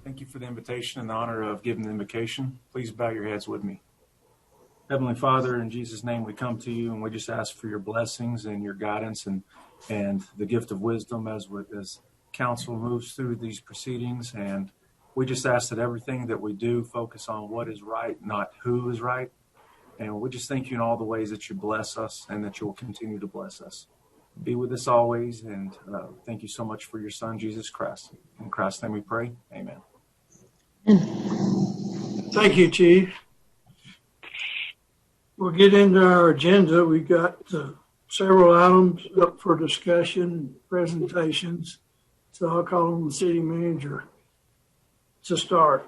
Thank you for the invitation and the honor of giving the invocation. Please bow your heads with me. Heavenly Father, in Jesus' name we come to you and we just ask for your blessings and your guidance and the gift of wisdom as council moves through these proceedings. And we just ask that everything that we do focus on what is right, not who is right. And we just thank you in all the ways that you bless us and that you will continue to bless us. Be with us always, and thank you so much for your Son, Jesus Christ. In Christ's name we pray. Amen. Thank you, Chief. We'll get into our agenda. We've got several items up for discussion, presentations. So I'll call on the city manager to start.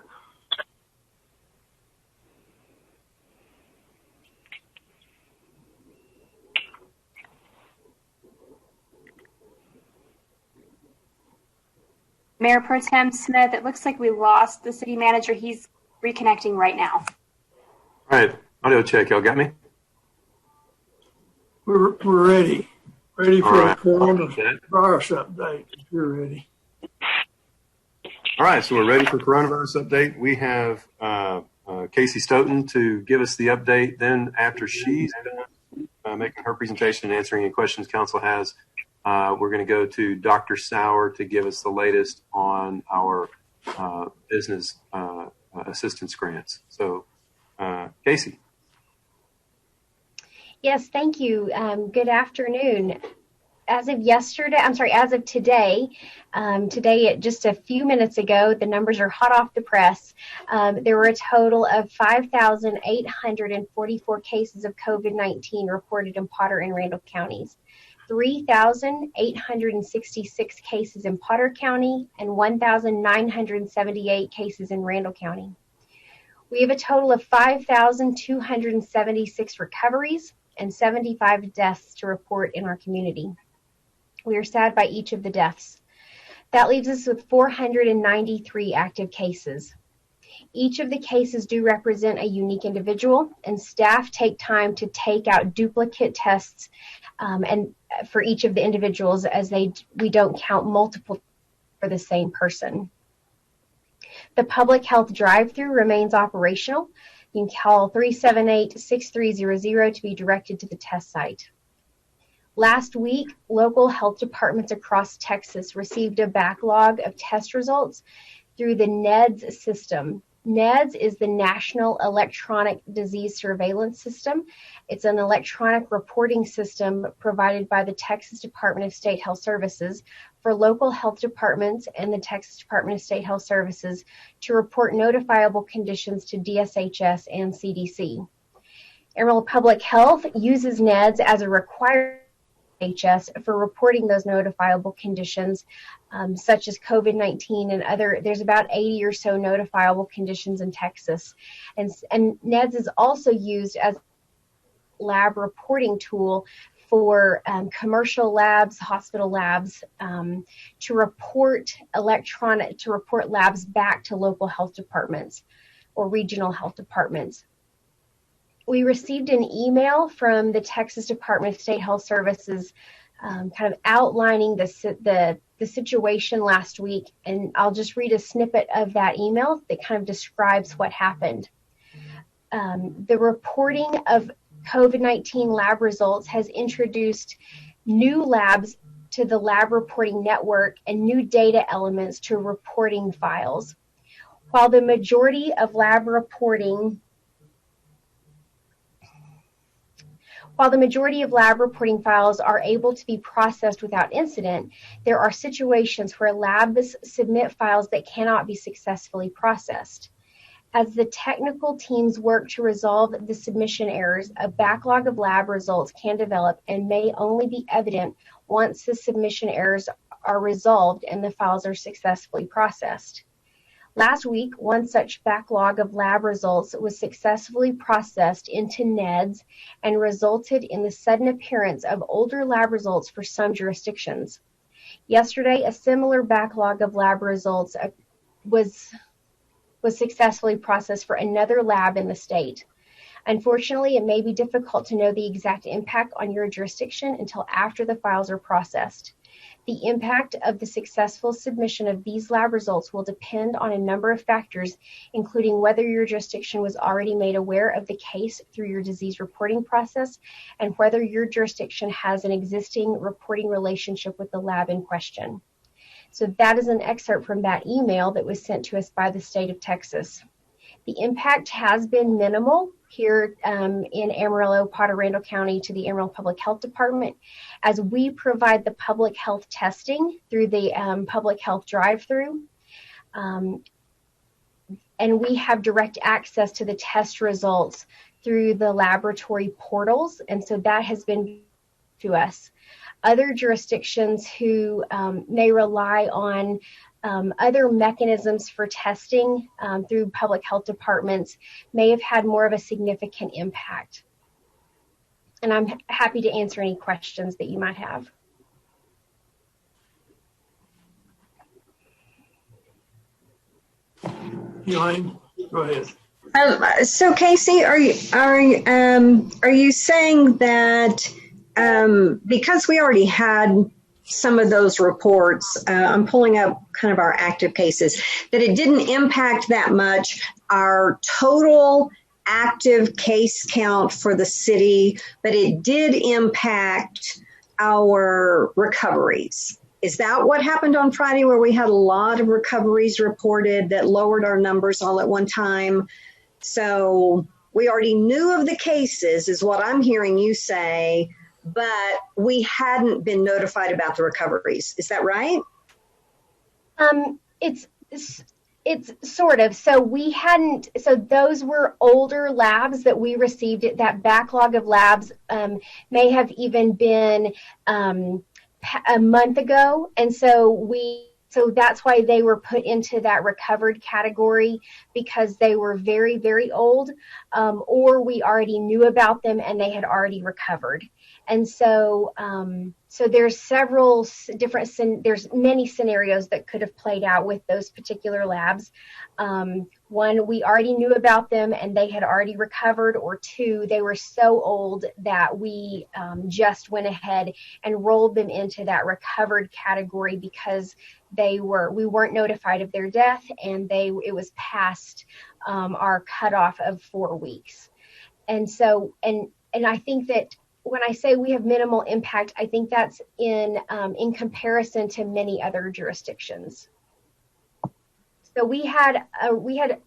Mayor Pro Tem Smith, it looks like we lost the city manager. He's reconnecting right now. All right, audio check. Y'all got me? We're ready. Ready for a coronavirus update if you're ready. All right, so we're ready for coronavirus update. We have Casey Stoughton to give us the update. Then after she's done making her presentation and answering any questions council has, we're going to go to Dr. Sauer to give us the latest on our business assistance grants. So, Casey. Yes, thank you. Good afternoon. As of today, just a few minutes ago, the numbers are hot off the press. There were a total of 5,844 cases of COVID-19 reported in Potter and Randall counties. 3,866 cases in Potter County and 1,978 cases in Randall County. We have a total of 5,276 recoveries and 75 deaths to report in our community. We are sad by each of the deaths. That leaves us with 493 active cases. Each of the cases do represent a unique individual, and staff take time to take out duplicate tests and for each of the individuals, as we don't count multiple for the same person. The public health drive-through remains operational. You can call 378-6300 to be directed to the test site. Last week, local health departments across Texas received a backlog of test results through the NEDS system. NEDS is the National Electronic Disease Surveillance System. It's an electronic reporting system provided by the Texas Department of State Health Services for local health departments and the Texas Department of State Health Services to report notifiable conditions to DSHS and CDC. Amarillo Public Health uses NEDS as a required HS for reporting those notifiable conditions, such as COVID-19 and there's about 80 or so notifiable conditions in Texas. And NEDS is also used as a lab reporting tool for commercial labs, hospital labs, to report labs back to local health departments or regional health departments. We received an email from the Texas Department of State Health Services kind of outlining the situation last week, and I'll just read a snippet of that email that kind of describes what happened. The reporting of COVID-19 lab results has introduced new labs to the lab reporting network and new data elements to reporting files. While the majority of lab reporting files are able to be processed without incident, there are situations where labs submit files that cannot be successfully processed. As the technical teams work to resolve the submission errors, a backlog of lab results can develop and may only be evident once the submission errors are resolved and the files are successfully processed. Last week, one such backlog of lab results was successfully processed into NEDS and resulted in the sudden appearance of older lab results for some jurisdictions. Yesterday, a similar backlog of lab results was successfully processed for another lab in the state. Unfortunately, it may be difficult to know the exact impact on your jurisdiction until after the files are processed. The impact of the successful submission of these lab results will depend on a number of factors, including whether your jurisdiction was already made aware of the case through your disease reporting process and whether your jurisdiction has an existing reporting relationship with the lab in question. So that is an excerpt from that email that was sent to us by the state of Texas. The impact has been minimal here in Amarillo, Potter Randall County to the Amarillo Public Health Department, as we provide the public health testing through the public health drive-through. And we have direct access to the test results through the laboratory portals. And so that has been to us. Other jurisdictions who may rely on other mechanisms for testing through public health departments may have had more of a significant impact. And I'm happy to answer any questions that you might have. Elaine, go ahead. So Casey, are you saying that because we already had some of those reports, I'm pulling up kind of our active cases, that it didn't impact that much our total active case count for the city, but it did impact our recoveries? Is that what happened on Friday, where we had a lot of recoveries reported that lowered our numbers all at one time? So we already knew of the cases, is what I'm hearing you say, but we hadn't been notified about the recoveries. Is that right? It's sort of. So we hadn't, so those were older labs that we received. That backlog of labs may have even been a month ago. And so that's why they were put into that recovered category, because they were very, very old, or we already knew about them and they had already recovered. And so, so there's several different, there's many scenarios that could have played out with those particular labs. One, we already knew about them and they had already recovered, or two, they were so old that we just went ahead and rolled them into that recovered category because we weren't notified of their death, and it was past our cutoff of 4 weeks. And so, and I think that when I say we have minimal impact, I think that's in comparison to many other jurisdictions. So we had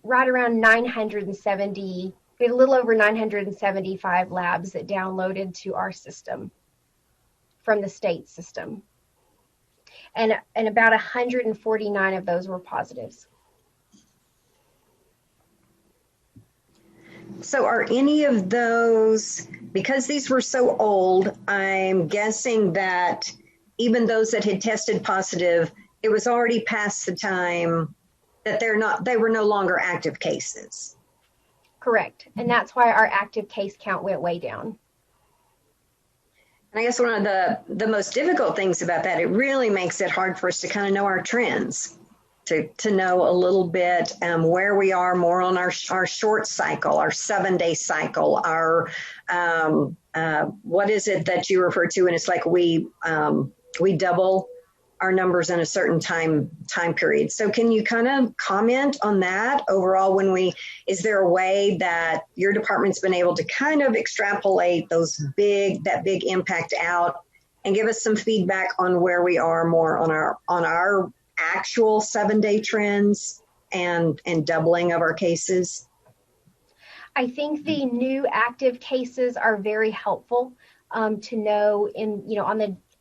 right around 970, we had a little over 975 labs that downloaded to our system from the state system. And about 149 of those were positives. So are any of those, because these were so old, I'm guessing that even those that had tested positive, it was already past the time that they were no longer active cases. Correct. And that's why our active case count went way down. And I guess one of the most difficult things about that, it really makes it hard for us to kind of know our trends, to know a little bit where we are more on our short cycle, our 7-day cycle, our what is it that you refer to? And it's like we double our numbers in a certain time period. So can you kind of comment on that overall? Is there a way that your department's been able to kind of extrapolate that big impact out and give us some feedback on where we are more on our actual 7-day trends and doubling of our cases? I think the new active cases are very helpful to know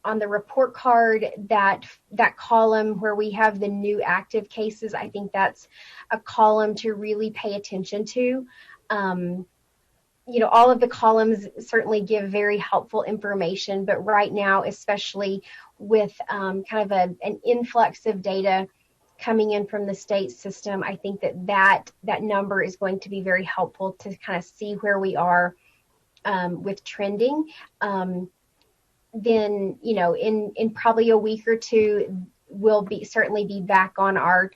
on the report card, that column where we have the new active cases. I think that's a column to really pay attention to. All of the columns certainly give very helpful information, but right now, especially with kind of an influx of data coming in from the state system, I think that number is going to be very helpful to kind of see where we are with trending. Then, in probably a week or two, we'll certainly be back on our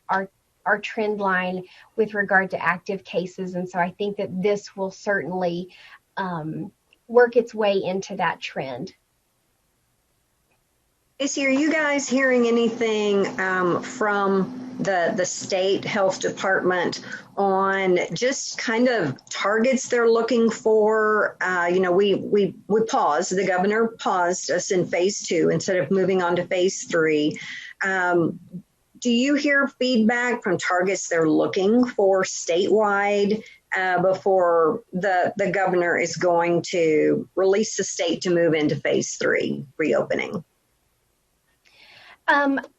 trend line with regard to active cases. And so I think that this will certainly work its way into that trend. Casey, are you guys hearing anything from the state health department on just kind of targets they're looking for? We paused. The governor paused us in phase 2 instead of moving on to phase 3. Do you hear feedback from targets they're looking for statewide before the governor is going to release the state to move into phase 3 reopening?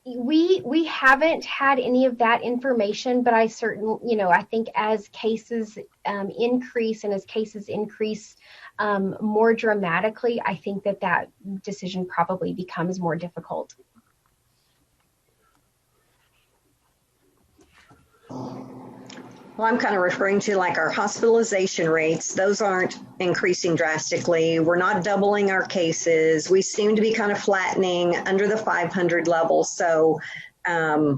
We haven't had any of that information, but I think as cases increase and as cases increase more dramatically, I think that decision probably becomes more difficult. Well, I'm kind of referring to like our hospitalization rates. Those aren't increasing drastically. We're not doubling our cases. We seem to be kind of flattening under the 500 level. So, that's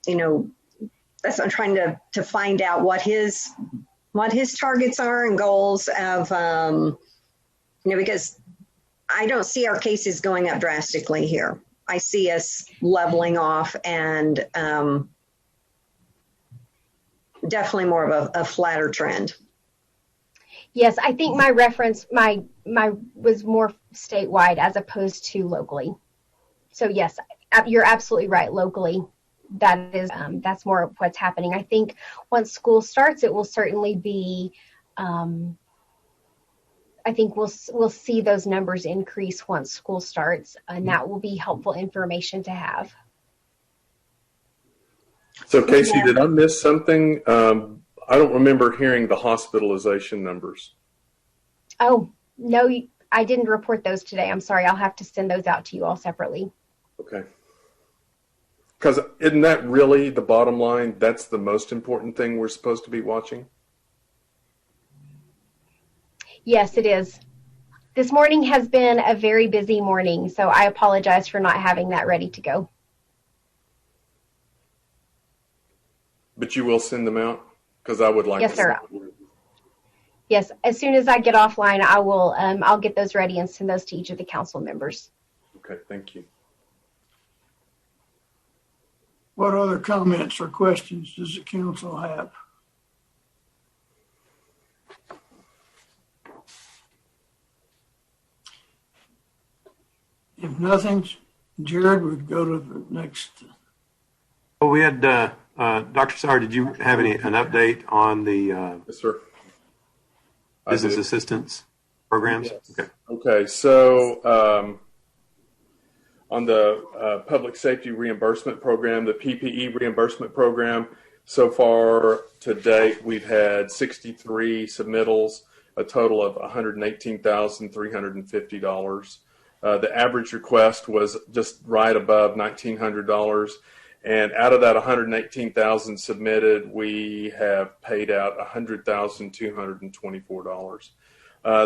what I'm trying to find out what his targets are and goals of, because I don't see our cases going up drastically here. I see us leveling off and, definitely more of a flatter trend. Yes, I think my reference, my was more statewide as opposed to locally. So yes, you're absolutely right. Locally, that's more of what's happening. I think once school starts, it will certainly be. I think we'll see those numbers increase once school starts, and that will be helpful information to have. So, Casey, did I miss something? I don't remember hearing the hospitalization numbers. Oh, no, I didn't report those today. I'm sorry. I'll have to send those out to you all separately. Okay. Because isn't that really the bottom line? That's the most important thing we're supposed to be watching? Yes, it is. This morning has been a very busy morning, so I apologize for not having that ready to go. But you will send them out? Because I would like yes, to. Sir. Yes, as soon as I get offline, I will. I'll get those ready and send those to each of the council members. Okay, thank you. What other comments or questions does the council have? If nothing, Jared would go to the next. Well, we had Dr. Sauer. Did you have an update on the Yes, sir. business assistance programs? Yes. Okay. So on the public safety reimbursement program, the PPE reimbursement program, so far to date, we've had 63 submittals, a total of $118,350. The average request was just right above $1,900. And out of that 118,000 submitted, we have paid out $100,224.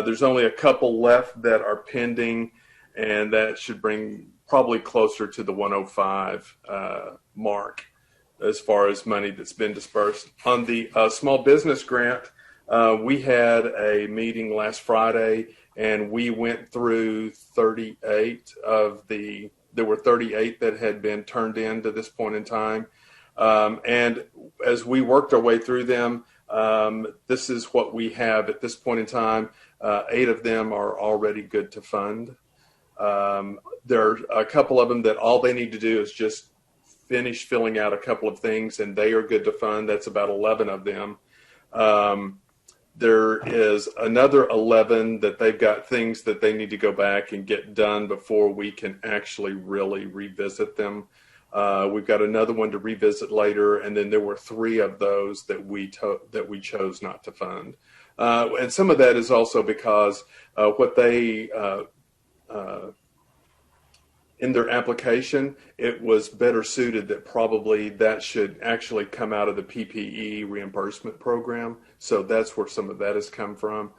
There's only a couple left that are pending, and that should bring probably closer to the 105 mark as far as money that's been dispersed. On the small business grant, we had a meeting last Friday, and we went through 38 of the. There were 38 that had been turned in to this point in time. And as we worked our way through them, this is what we have at this point in time. 8 of them are already good to fund. There are a couple of them that all they need to do is just finish filling out a couple of things, and they are good to fund. That's about 11 of them. There is another 11 that they've got things that they need to go back and get done before we can actually really revisit them. We've got another one to revisit later, and then there were 3 of those that we chose not to fund. And some of that is also because what they in their application, it was better suited that probably that should actually come out of the PPE reimbursement program. So that's where some of that has come from.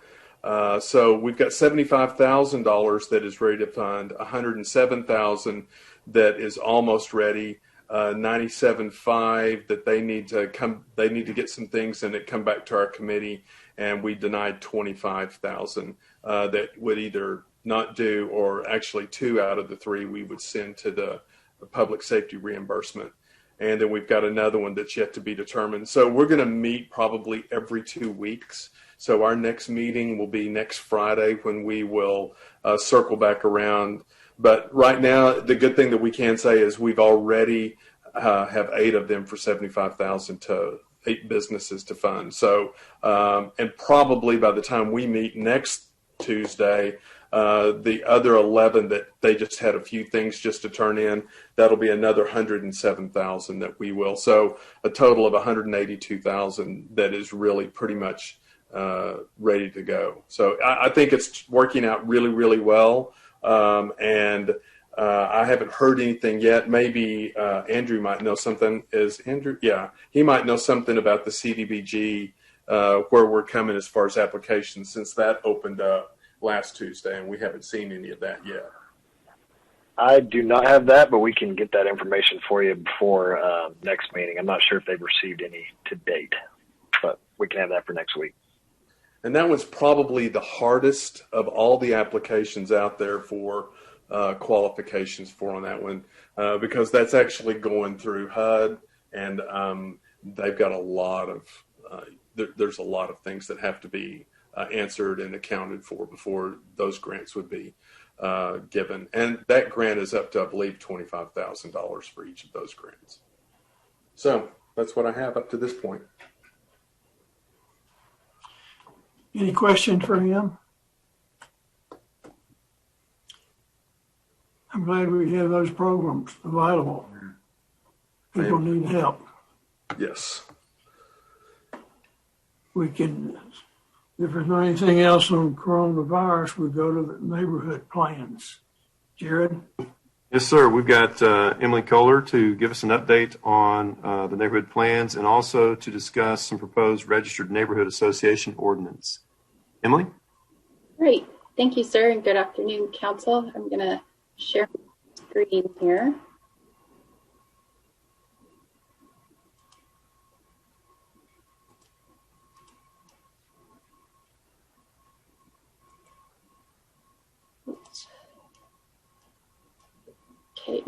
So we've got $75,000 that is ready to fund, $107,000 that is almost ready, $97,500 that they need to get some things and it come back to our committee, and we denied $25,000 that would either not due, or actually 2 out of the 3 we would send to the public safety reimbursement. And then we've got another one that's yet to be determined. So we're going to meet probably every 2 weeks. So our next meeting will be next Friday, when we will circle back around. But right now, the good thing that we can say is we've already have 8 of them for $75,000 to 8 businesses to fund. So, and probably by the time we meet next Tuesday, the other 11 that they just had a few things just to turn in, that'll be another 107,000 that we will. So a total of 182,000 that is really pretty much ready to go. So I think it's working out really, really well. And I haven't heard anything yet. Maybe Andrew might know something. Is Andrew? Yeah, he might know something about the CDBG, where we're coming as far as applications, since that opened up last Tuesday, and we haven't seen any of that yet. I do not have that, but we can get that information for you before next meeting. I'm not sure if they've received any to date, but we can have that for next week. And that was probably the hardest of all the applications out there for qualifications for on that one, because that's actually going through HUD, and they've got a lot of, there's a lot of things that have to be answered and accounted for before those grants would be given. And that grant is up to, I believe, $25,000 for each of those grants. So that's what I have up to this point. Any questions for him? I'm glad we have those programs available. People need help. Yes. We can, if there's not anything else on coronavirus, we go to the neighborhood plans. Jared? Yes, sir. We've got Emily Kohler to give us an update on the neighborhood plans, and also to discuss some proposed registered neighborhood association ordinance. Emily? Great. Thank you, sir, and good afternoon, council. I'm going to share my screen here. Okay.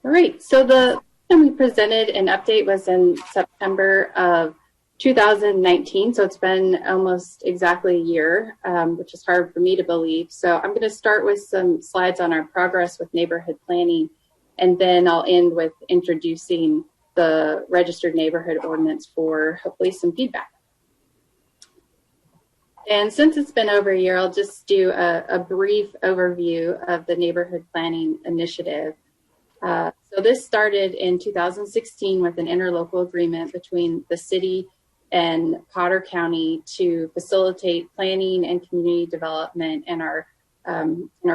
All right. So the time we presented an update was in September of 2019. So it's been almost exactly a year, which is hard for me to believe. So I'm going to start with some slides on our progress with neighborhood planning, and then I'll end with introducing the registered neighborhood ordinance for hopefully some feedback. And since it's been over a year, I'll just do a brief overview of the neighborhood planning initiative. So this started in 2016 with an interlocal agreement between the city and Potter County to facilitate planning and community development in our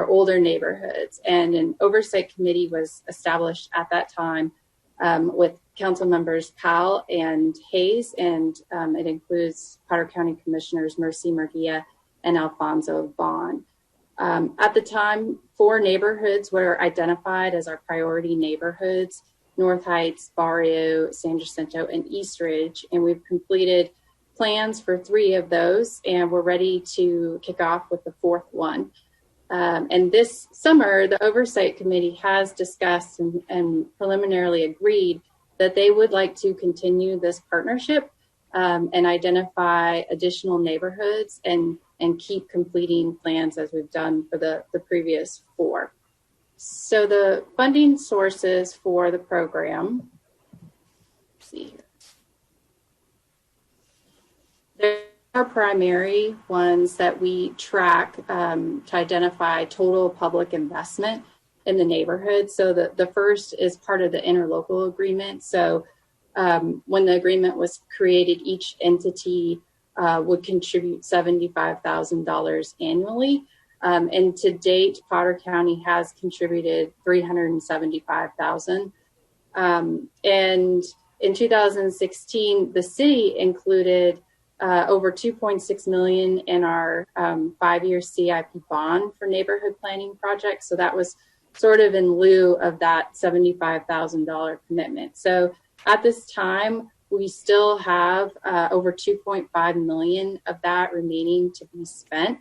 older neighborhoods. And an oversight committee was established at that time with council members Powell and Hayes, and it includes Potter County Commissioners Mercy Murguia and Alfonso Vaughn. At the time, 4 neighborhoods were identified as our priority neighborhoods: North Heights, Barrio, San Jacinto, and Eastridge. And we've completed plans for 3 of those, and we're ready to kick off with the 4th one. And this summer, the Oversight Committee has discussed and preliminarily agreed that they would like to continue this partnership and identify additional neighborhoods and keep completing plans as we've done for the previous 4. So the funding sources for the program, let's see here. There are primary ones that we track to identify total public investment in the neighborhood. So the first is part of the interlocal agreement. So when the agreement was created, each entity would contribute $75,000 annually. And to date, Potter County has contributed $375,000. And in 2016, the city included over $2.6 million in our 5-year CIP bond for neighborhood planning projects. So that was sort of in lieu of that $75,000 commitment. So at this time, we still have over $2.5 million of that remaining to be spent.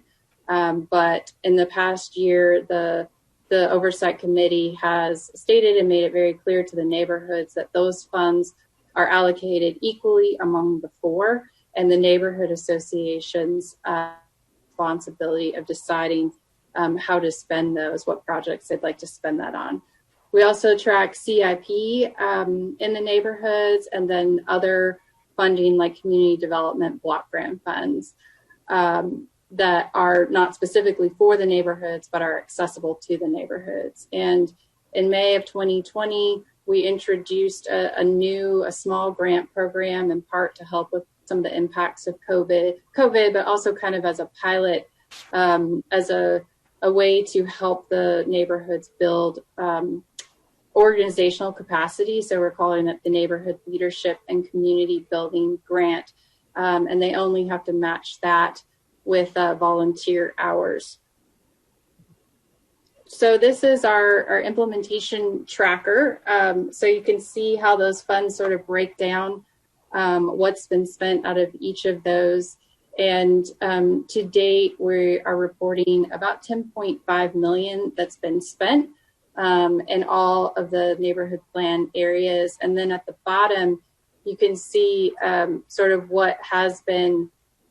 But in the past year, the Oversight Committee has stated and made it very clear to the neighborhoods that those funds are allocated equally among the four, and the neighborhood associations' responsibility of deciding how to spend those, what projects they'd like to spend that on. We also track CIP in the neighborhoods, and then other funding like community development block grant funds that are not specifically for the neighborhoods, but are accessible to the neighborhoods. And in May of 2020, we introduced a small grant program, in part to help with some of the impacts of COVID, but also kind of as a pilot, as a way to help the neighborhoods build organizational capacity. So we're calling it the Neighborhood Leadership and Community Building Grant. And they only have to match that with volunteer hours. So this is our implementation tracker. So you can see how those funds sort of break down what's been spent out of each of those. And to date, we are reporting about 10.5 million that's been spent in all of the neighborhood plan areas. And then at the bottom, you can see sort of what has been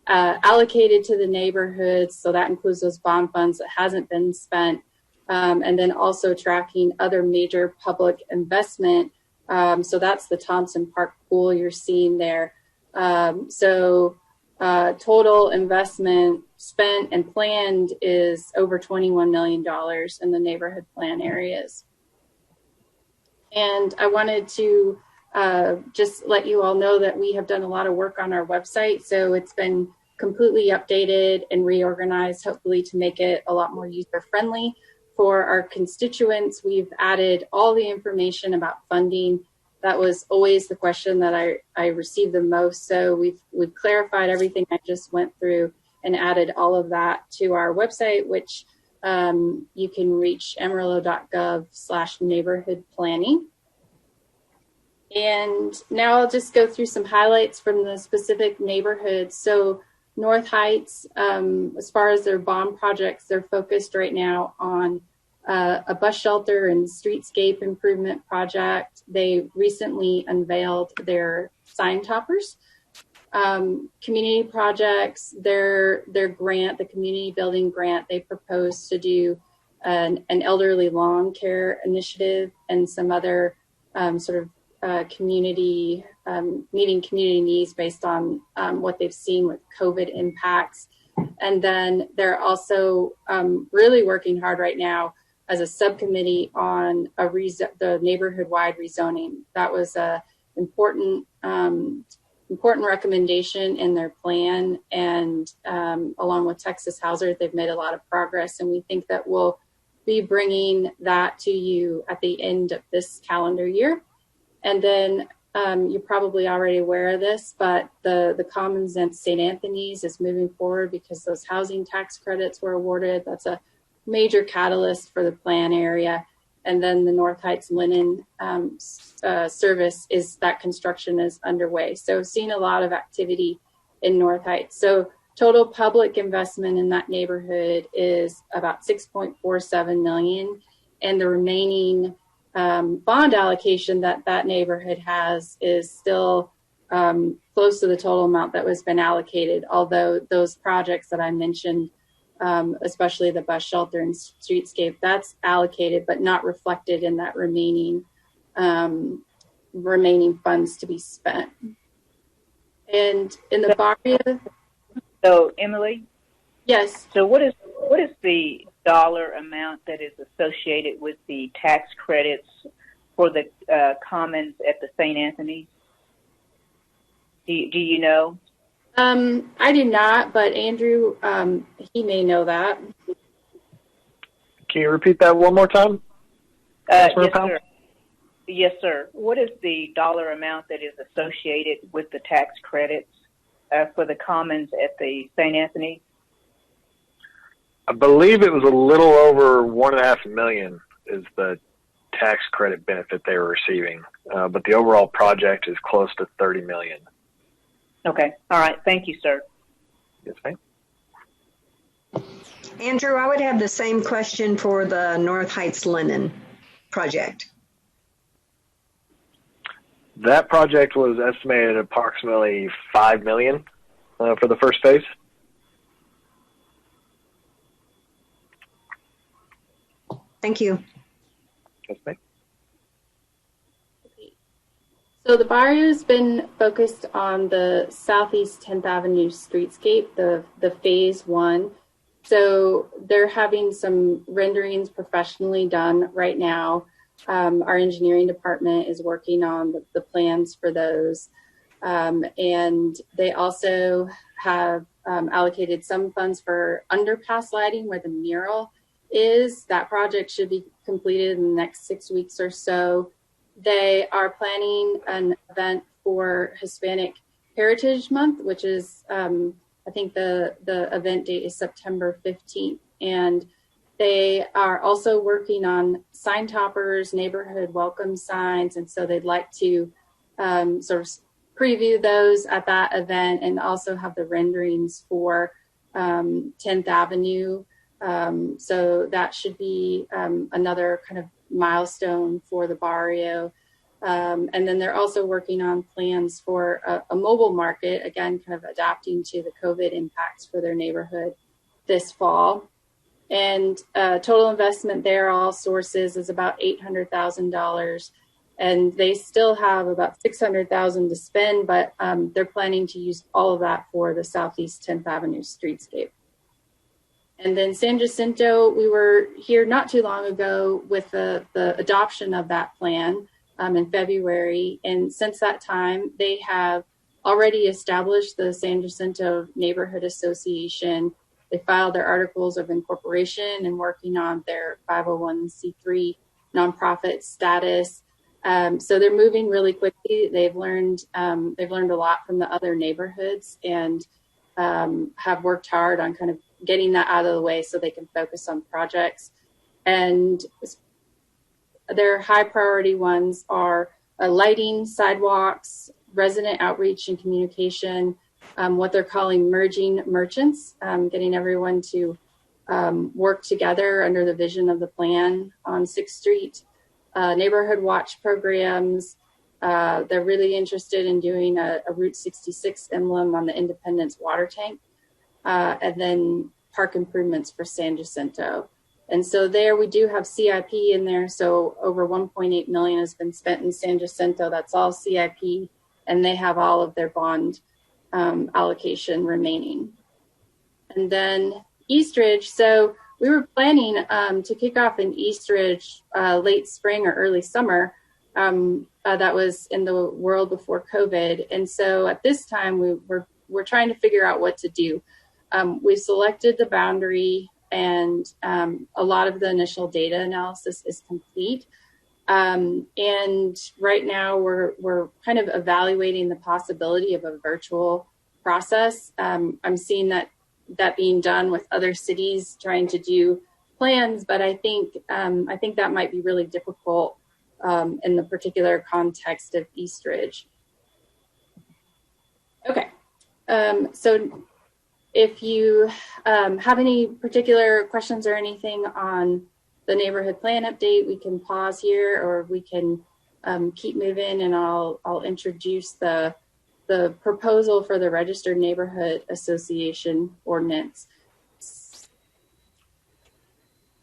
allocated to the neighborhoods. So that includes those bond funds that hasn't been spent. And then also tracking other major public investment. So that's the Thompson Park pool you're seeing there. Total investment spent and planned is over $21 million in the neighborhood plan areas. And I wanted to just let you all know that we have done a lot of work on our website. So it's been completely updated and reorganized, hopefully to make it a lot more user-friendly for our constituents. We've added all the information about funding. That was always the question that I received the most. So we've clarified everything I just went through and added all of that to our website, which you can reach amarillo.gov/neighborhood planning. And now I'll just go through some highlights from the specific neighborhoods. So North Heights, as far as their bond projects, they're focused right now on a bus shelter and streetscape improvement project. They recently unveiled their sign toppers. Community projects, their grant, the community building grant, they proposed to do an elderly lawn care initiative and some other community, meeting community needs based on what they've seen with COVID impacts. And then they're also really working hard right now as a subcommittee on the neighborhood-wide rezoning. That was a important recommendation in their plan, and along with Texas Housing, they've made a lot of progress, and we think that we'll be bringing that to you at the end of this calendar year. And then you're probably already aware of this, but the Commons in St. Anthony's is moving forward because those housing tax credits were awarded. That's a major catalyst for the plan area. And then the North Heights Linen service, that construction is underway. So seeing a lot of activity in North Heights. So total public investment in that neighborhood is about $6.47 million, and the remaining bond allocation that neighborhood has is still close to the total amount that was been allocated, although those projects that I mentioned, especially the bus shelter and streetscape, that's allocated but not reflected in that remaining funds to be spent. And in the barrio. So Emily? Yes. So what is the dollar amount that is associated with the tax credits for the commons at the St. Anthony? Do you know? I do not, but Andrew, he may know that. Can you repeat that one more time? Yes, sir. Yes, sir. What is the dollar amount that is associated with the tax credits for the commons at the St. Anthony? I believe it was a little over $1.5 million is the tax credit benefit they were receiving, but the overall project is close to $30 million. Okay. All right. Thank you, sir. Yes, ma'am. Andrew, I would have the same question for the North Heights Linen project. That project was estimated at approximately $5 million for the first phase. Thank you. That's me. So the barrio's been focused on the Southeast 10th Avenue streetscape, the phase one. So they're having some renderings professionally done right now. Our engineering department is working on the plans for those. And they also have allocated some funds for underpass lighting where the mural is. That project should be completed in the next 6 weeks or so. They are planning an event for Hispanic Heritage Month, which is, I think the event date is September 15th. And they are also working on sign toppers, neighborhood welcome signs. And so they'd like to sort of preview those at that event and also have the renderings for 10th Avenue. So that should be another kind of milestone for the barrio. And then they're also working on plans for a mobile market, again, kind of adapting to the COVID impacts for their neighborhood this fall. And total investment there, all sources, is about $800,000. And they still have about $600,000 to spend, but they're planning to use all of that for the Southeast 10th Avenue streetscape. And then San Jacinto, we were here not too long ago with the adoption of that plan in February. And since that time, they have already established the San Jacinto Neighborhood Association. They filed their articles of incorporation and working on their 501c3 nonprofit status. So they're moving really quickly. They've learned a lot from the other neighborhoods and have worked hard on kind of getting that out of the way so they can focus on projects. And their high priority ones are lighting, sidewalks, resident outreach and communication, what they're calling merging merchants, getting everyone to work together under the vision of the plan on 6th Street, neighborhood watch programs. They're really interested in doing a Route 66 emblem on the Independence water tank. And then park improvements for San Jacinto. And so there we do have CIP in there. So over 1.8 million has been spent in San Jacinto. That's all CIP. And they have all of their bond allocation remaining. And then Eastridge. So we were planning to kick off in Eastridge late spring or early summer. That was in the world before COVID. And so at this time, we're trying to figure out what to do. We selected the boundary and a lot of the initial data analysis is complete. And right now we're kind of evaluating the possibility of a virtual process. I'm seeing that being done with other cities trying to do plans, but I think that might be really difficult in the particular context of Eastridge. Okay, so if you have any particular questions or anything on the neighborhood plan update, we can pause here or we can keep moving and I'll introduce the proposal for the Registered Neighborhood Association ordinance.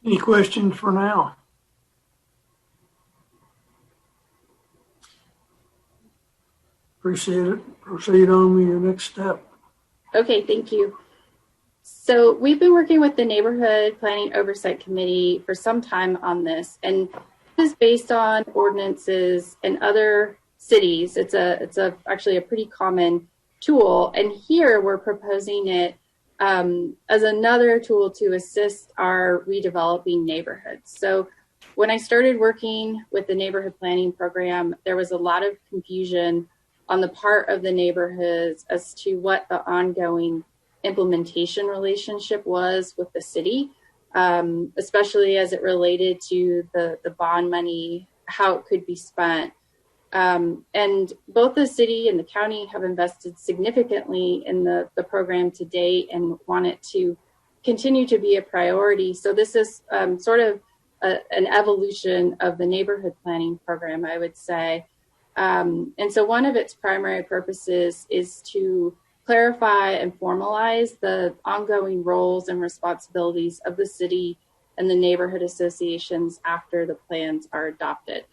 Any questions for now? Appreciate it. Proceed on with your next step. Okay, thank you. So we've been working with the Neighborhood Planning Oversight Committee for some time on this, and this is based on ordinances in other cities. It's actually a pretty common tool, and here we're proposing it as another tool to assist our redeveloping neighborhoods. So when I started working with the neighborhood planning program, there was a lot of confusion on the part of the neighborhoods as to what the ongoing implementation relationship was with the city, especially as it related to the bond money, how it could be spent. And both the city and the county have invested significantly in the program to date and want it to continue to be a priority. So this is sort of an evolution of the neighborhood planning program, I would say. And so one of its primary purposes is to clarify and formalize the ongoing roles and responsibilities of the city and the neighborhood associations after the plans are adopted.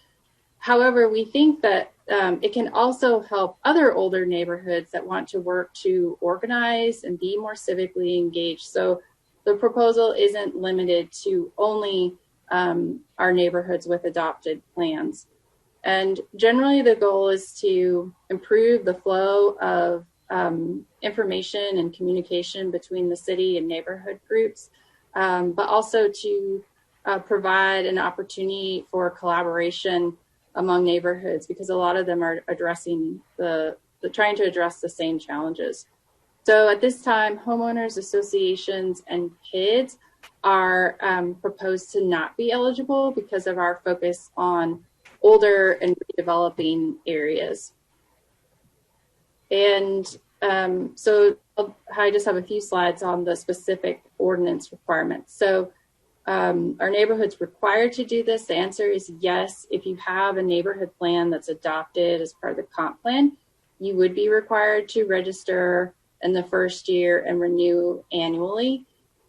However, we think that it can also help other older neighborhoods that want to work to organize and be more civically engaged. So the proposal isn't limited to only our neighborhoods with adopted plans. And generally the goal is to improve the flow of information and communication between the city and neighborhood groups, but also to provide an opportunity for collaboration among neighborhoods, because a lot of them are addressing trying to address the same challenges. So at this time, homeowners associations and PIDs are proposed to not be eligible because of our focus on older and redeveloping areas. And so I just have a few slides on the specific ordinance requirements. So are neighborhoods required to do this? The answer is yes. If you have a neighborhood plan that's adopted as part of the comp plan, you would be required to register in the first year and renew annually.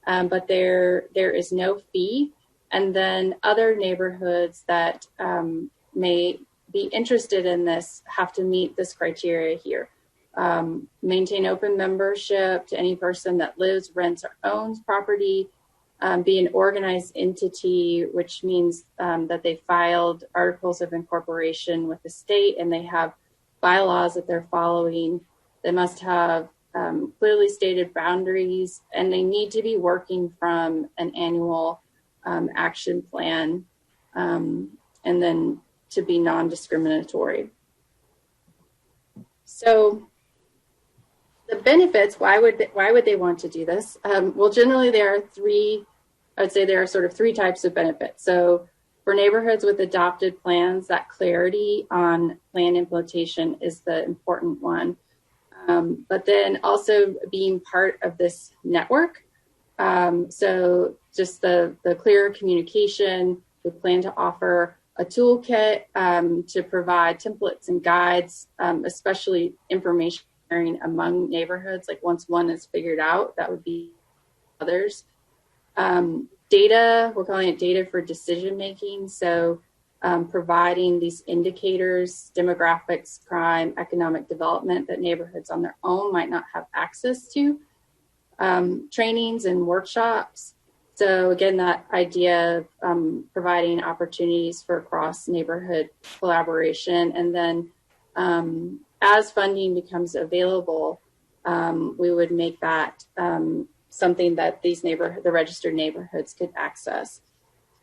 But there is no fee. And then other neighborhoods that may be interested in this have to meet this criteria here. Maintain open membership to any person that lives, rents, or owns property. Be an organized entity, which means that they filed articles of incorporation with the state and they have bylaws that they're following. They must have clearly stated boundaries, and they need to be working from an annual action plan, and then to be non-discriminatory. So the benefits, why would they want to do this? Well, generally there are sort of three types of benefits. So for neighborhoods with adopted plans, that clarity on plan implementation is the important one. But then also being part of this network. So just the clear communication. We plan to offer a toolkit to provide templates and guides, especially information sharing among neighborhoods. Like once one is figured out, that would be others. Data, we're calling it data for decision making. So providing these indicators, demographics, crime, economic development that neighborhoods on their own might not have access to. Trainings and workshops. So again, that idea of providing opportunities for cross-neighborhood collaboration. And then as funding becomes available, we would make that something that the registered neighborhoods could access.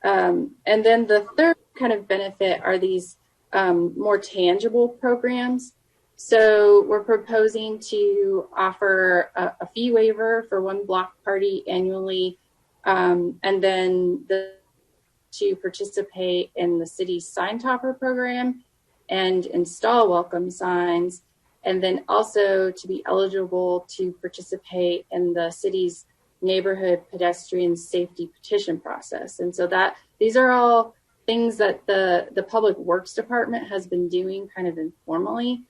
And then the third kind of benefit are these more tangible programs. So we're proposing to offer a fee waiver for one block party annually, and then to participate in the city's sign topper program and install welcome signs, and then also to be eligible to participate in the city's neighborhood pedestrian safety petition process. And so these are all things that the Public Works Department has been doing kind of informally,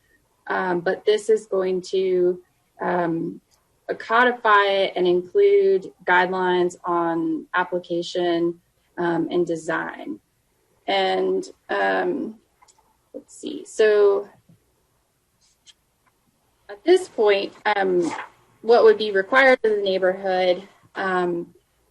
but this is going to codify it and include guidelines on application and design. And let's see, so at this point, what would be required of the neighborhood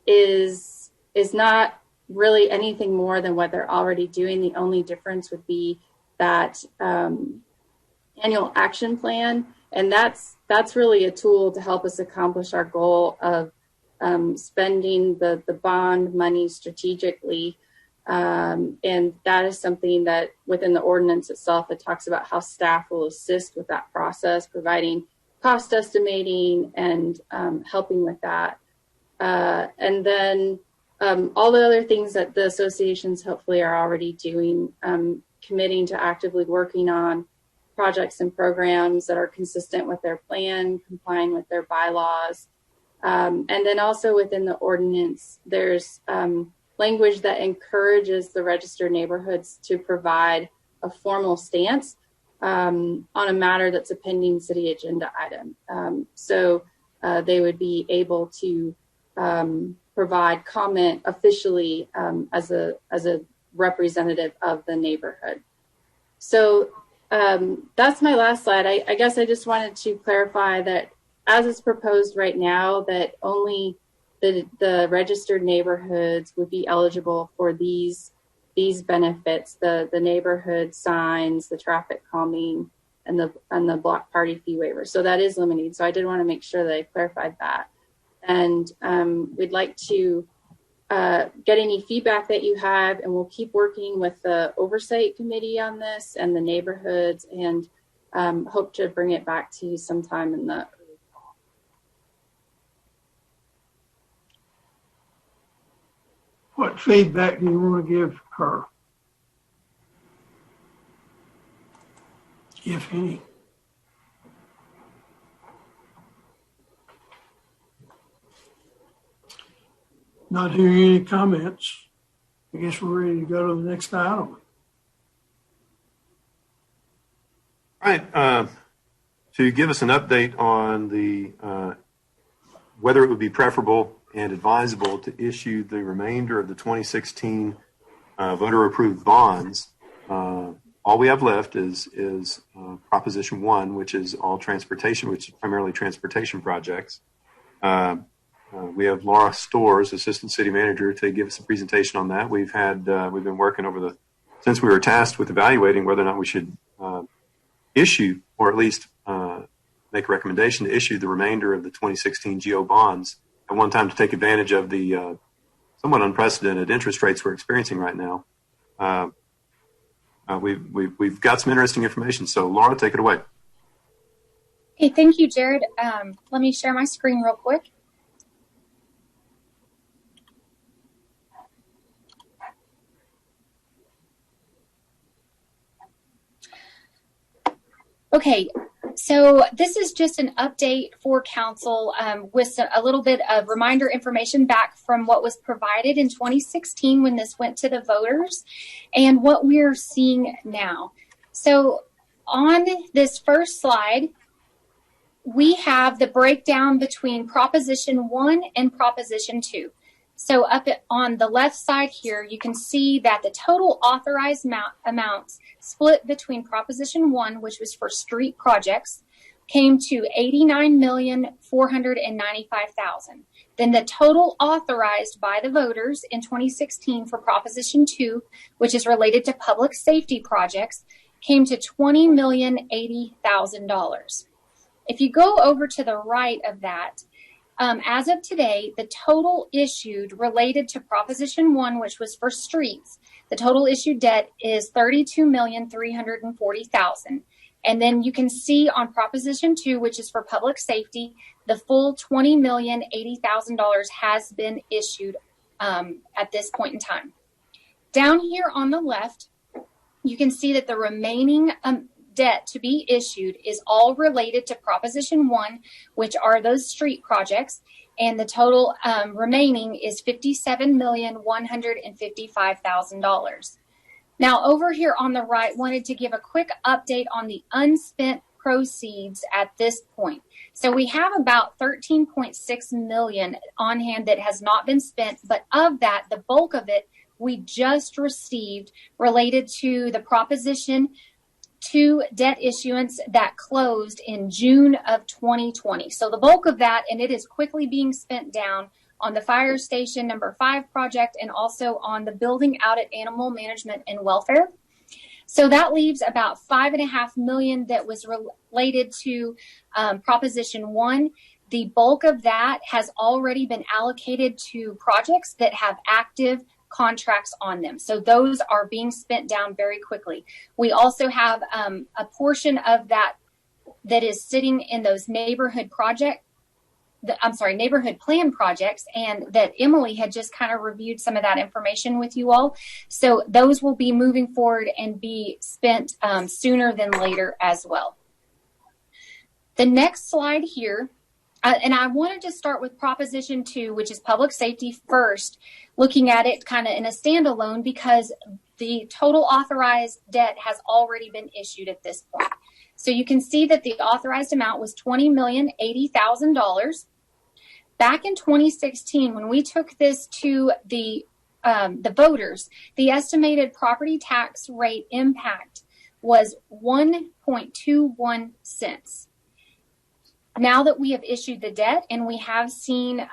is not really anything more than what they're already doing. The only difference would be that annual action plan, and that's really a tool to help us accomplish our goal of spending the bond money strategically. And that is something that within the ordinance itself, it talks about how staff will assist with that process, providing cost estimating and helping with that. And then all the other things that the associations hopefully are already doing, committing to actively working on projects and programs that are consistent with their plan, complying with their bylaws, And then also within the ordinance, there's language that encourages the registered neighborhoods to provide a formal stance on a matter that's a pending city agenda item. So they would be able to provide comment officially as a representative of the neighborhood. So that's my last slide. I guess I just wanted to clarify that as it's proposed right now, that only the registered neighborhoods would be eligible for these benefits: the neighborhood signs, the traffic calming, and the block party fee waiver. So that is limited. So I did want to make sure that I clarified that. And we'd like to get any feedback that you have, and we'll keep working with the oversight committee on this and the neighborhoods, and hope to bring it back to you sometime in the early fall. What feedback do you want to give her, if any? Not hearing any comments, I guess we're ready to go to the next item. All right. To give us an update on the whether it would be preferable and advisable to issue the remainder of the 2016 voter-approved bonds, all we have left is Proposition 1, which is all transportation, which is primarily transportation projects. We have Laura Storrs, Assistant City Manager, to give us a presentation on that. We've been working since we were tasked with evaluating whether or not we should issue, or at least make a recommendation to issue the remainder of the 2016 GO bonds at one time to take advantage of the somewhat unprecedented interest rates we're experiencing right now. We've got some interesting information. So Laura, take it away. Okay, thank you, Jared. Let me share my screen real quick. Okay, so this is just an update for council with a little bit of reminder information back from what was provided in 2016 when this went to the voters and what we're seeing now. So on this first slide, we have the breakdown between Proposition 1 and Proposition 2. So up on the left side here, you can see that the total authorized amounts split between Proposition 1, which was for street projects, came to $89,495,000. Then the total authorized by the voters in 2016 for Proposition 2, which is related to public safety projects, came to $20,080,000. If you go over to the right of that, as of today, the total issued related to Proposition 1, which was for streets, the total issued debt is $32,340,000. And then you can see on Proposition 2, which is for public safety, the full $20,080,000 has been issued at this point in time. Down here on the left, you can see that the remaining debt to be issued is all related to Proposition 1, which are those street projects, and the total remaining is $57,155,000. Now, over here on the right, wanted to give a quick update on the unspent proceeds at this point. So we have about $13.6 million on hand that has not been spent, but of that, the bulk of it we just received related to the Proposition 2 debt issuance that closed in June of 2020. So the bulk of that, and it is quickly being spent down on the fire station number 5 project and also on the building out at animal management and welfare. So that leaves about $5.5 million that was related to Proposition 1. The bulk of that has already been allocated to projects that have active contracts on them. So those are being spent down very quickly. We also have a portion of that is sitting in those neighborhood plan projects, and that Emily had just kind of reviewed some of that information with you all. So those will be moving forward and be spent sooner than later as well. The next slide here And I wanted to start with Proposition 2, which is public safety first, looking at it kind of in a standalone because the total authorized debt has already been issued at this point. So you can see that the authorized amount was $20,080,000. Back in 2016, when we took this to the voters, the estimated property tax rate impact was 1.21 cents. Now that we have issued the debt and we have seen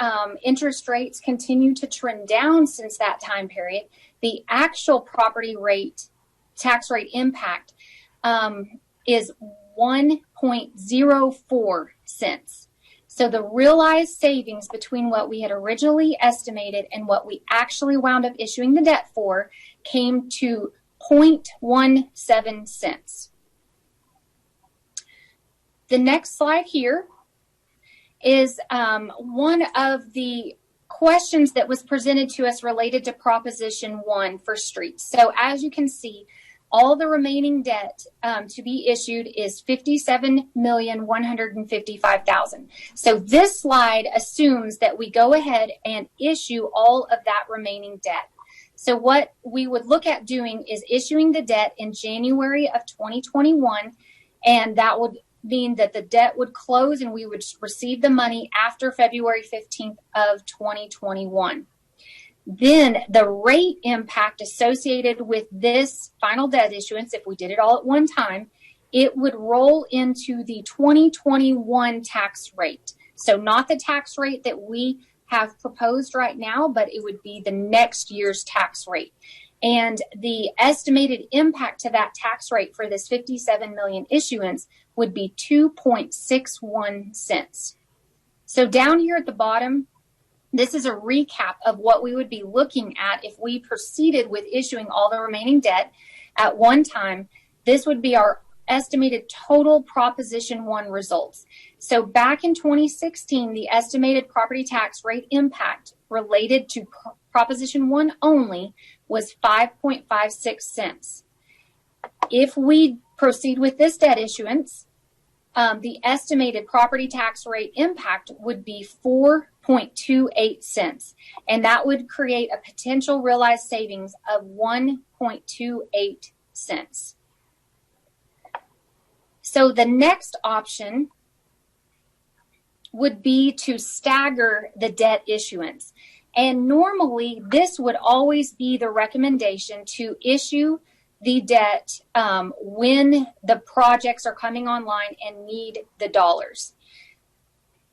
interest rates continue to trend down since that time period, the actual property rate, tax rate impact is 1.04 cents. So the realized savings between what we had originally estimated and what we actually wound up issuing the debt for came to 0.17 cents. The next slide here is one of the questions that was presented to us related to Proposition 1 for streets. So as you can see, all the remaining debt to be issued is $57,155,000. So this slide assumes that we go ahead and issue all of that remaining debt. So what we would look at doing is issuing the debt in January of 2021, and that would mean that the debt would close and we would receive the money after February 15th of 2021. Then the rate impact associated with this final debt issuance, if we did it all at one time, it would roll into the 2021 tax rate. So not the tax rate that we have proposed right now, but it would be the next year's tax rate. And the estimated impact to that tax rate for this 57 million issuance would be 2.61 cents. So down here at the bottom, this is a recap of what we would be looking at if we proceeded with issuing all the remaining debt at one time. This would be our estimated total Proposition 1 results. So back in 2016, the estimated property tax rate impact related to Proposition 1 only was 5.56 cents. If we proceed with this debt issuance, the estimated property tax rate impact would be 4.28 cents, and that would create a potential realized savings of 1.28 cents. So the next option would be to stagger the debt issuance. And normally this would always be the recommendation, to issue the debt when the projects are coming online and need the dollars.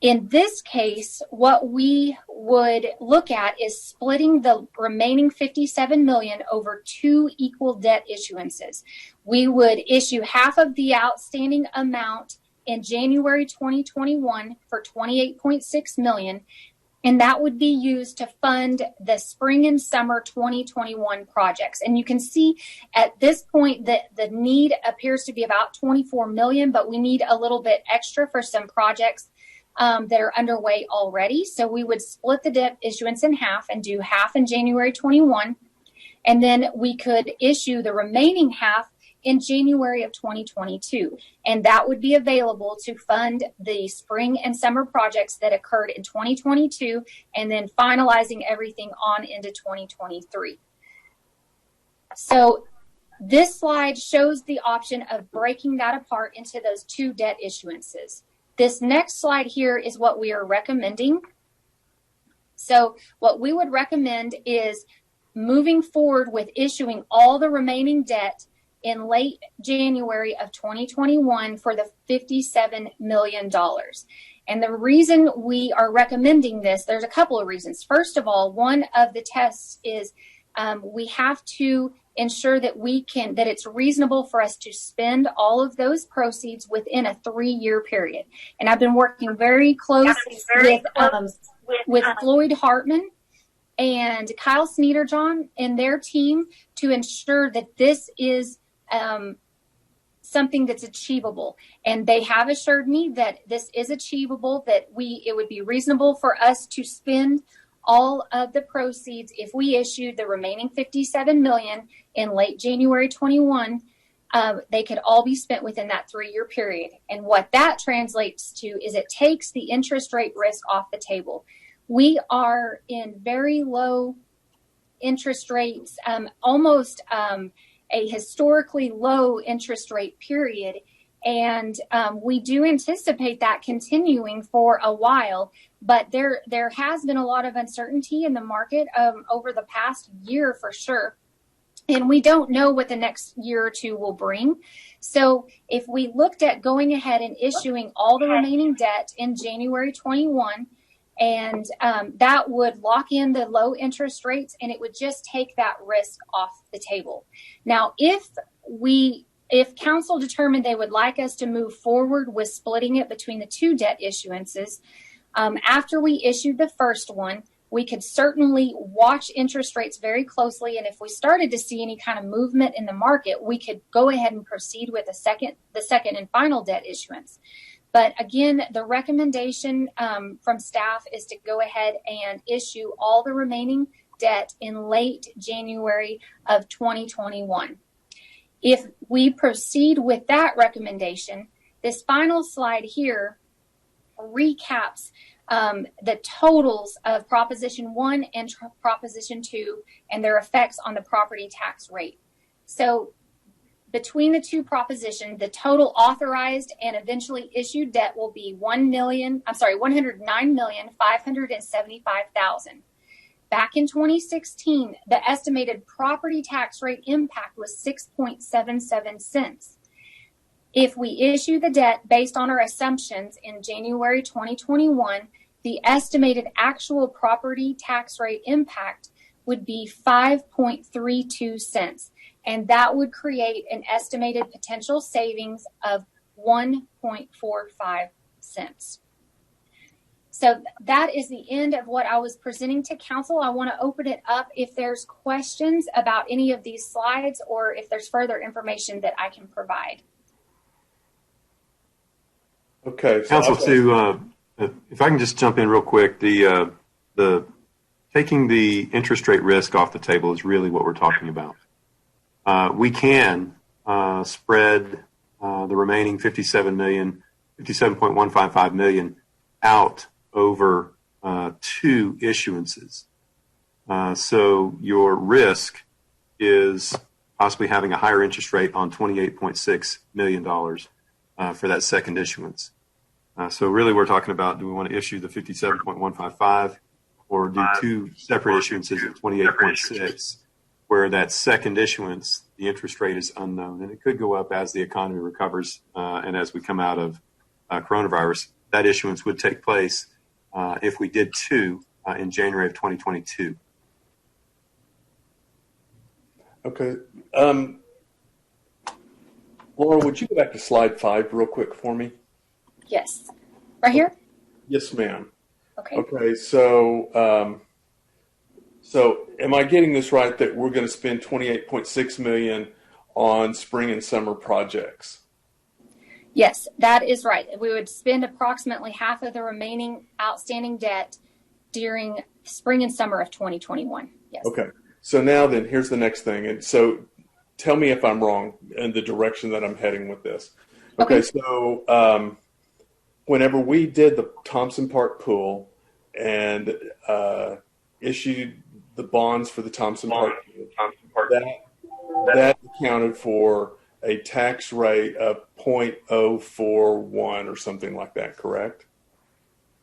In this case, what we would look at is splitting the remaining 57 million over two equal debt issuances. We would issue half of the outstanding amount in January 2021 for 28.6 million, and that would be used to fund the spring and summer 2021 projects. And you can see at this point that the need appears to be about 24 million, but we need a little bit extra for some projects that are underway already. So we would split the debt issuance in half and do half in January 21, and then we could issue the remaining half in January of 2022. And that would be available to fund the spring and summer projects that occurred in 2022, and then finalizing everything on into 2023. So this slide shows the option of breaking that apart into those two debt issuances. This next slide here is what we are recommending. So what we would recommend is moving forward with issuing all the remaining debt in late January of 2021 for the $57 million. And the reason we are recommending this, there's a couple of reasons. First of all, one of the tests is we have to ensure that that it's reasonable for us to spend all of those proceeds within a 3-year period. And I've been working very close with Floyd Hartman and Kyle Sneederjohn and their team to ensure that this is something that's achievable. And they have assured me that this is achievable, that it would be reasonable for us to spend all of the proceeds if we issued the remaining 57 million in late January 21 they could all be spent within that 3-year period. And what that translates to is it takes the interest rate risk off the table. We are in very low interest rates, almost a historically low interest rate period. And we do anticipate that continuing for a while, but there has been a lot of uncertainty in the market over the past year for sure. And we don't know what the next year or two will bring. So if we looked at going ahead and issuing all the remaining debt in January 21, and that would lock in the low interest rates, and it would just take that risk off the table. Now, if council determined they would like us to move forward with splitting it between the 2 debt issuances, after we issued the first one, we could certainly watch interest rates very closely. And if we started to see any kind of movement in the market, we could go ahead and proceed with the second and final debt issuance. But again, the recommendation from staff is to go ahead and issue all the remaining debt in late January of 2021. If we proceed with that recommendation, this final slide here recaps the totals of Proposition 1 and Proposition 2 and their effects on the property tax rate. So between the 2 propositions, the total authorized and eventually issued debt will be $109,575,000. Back in 2016, the estimated property tax rate impact was 6.77 cents. If we issue the debt based on our assumptions in January 2021, the estimated actual property tax rate impact would be 5.32 cents. And that would create an estimated potential savings of 1.45 cents. So that is the end of what I was presenting to council. I want to open it up if there's questions about any of these slides or if there's further information that I can provide. Okay, so Council, if I can just jump in real quick, the taking the interest rate risk off the table is really what we're talking about. We can spread the remaining 57.155 million out over 2 issuances. So your risk is possibly having a higher interest rate on $28.6 million for that second issuance. So really we're talking about, do we want to issue the 57.155 or do 2 separate issuances at 28.6, where that second issuance, the interest rate is unknown, and it could go up as the economy recovers and as we come out of coronavirus. That issuance would take place if we did 2 in January of 2022. Okay. Laura, would you go back to slide 5 real quick for me? Yes. Right here? Yes, ma'am. Okay. Okay, so am I getting this right that we're going to spend $28.6 million on spring and summer projects? Yes, that is right. We would spend approximately half of the remaining outstanding debt during spring and summer of 2021. Yes. Okay. So now then, here's the next thing. And so tell me if I'm wrong in the direction that I'm heading with this. Okay. So whenever we did the Thompson Park pool and issued the bonds for the Thompson Park pool, that accounted for a tax rate of 0.041 or something like that, correct?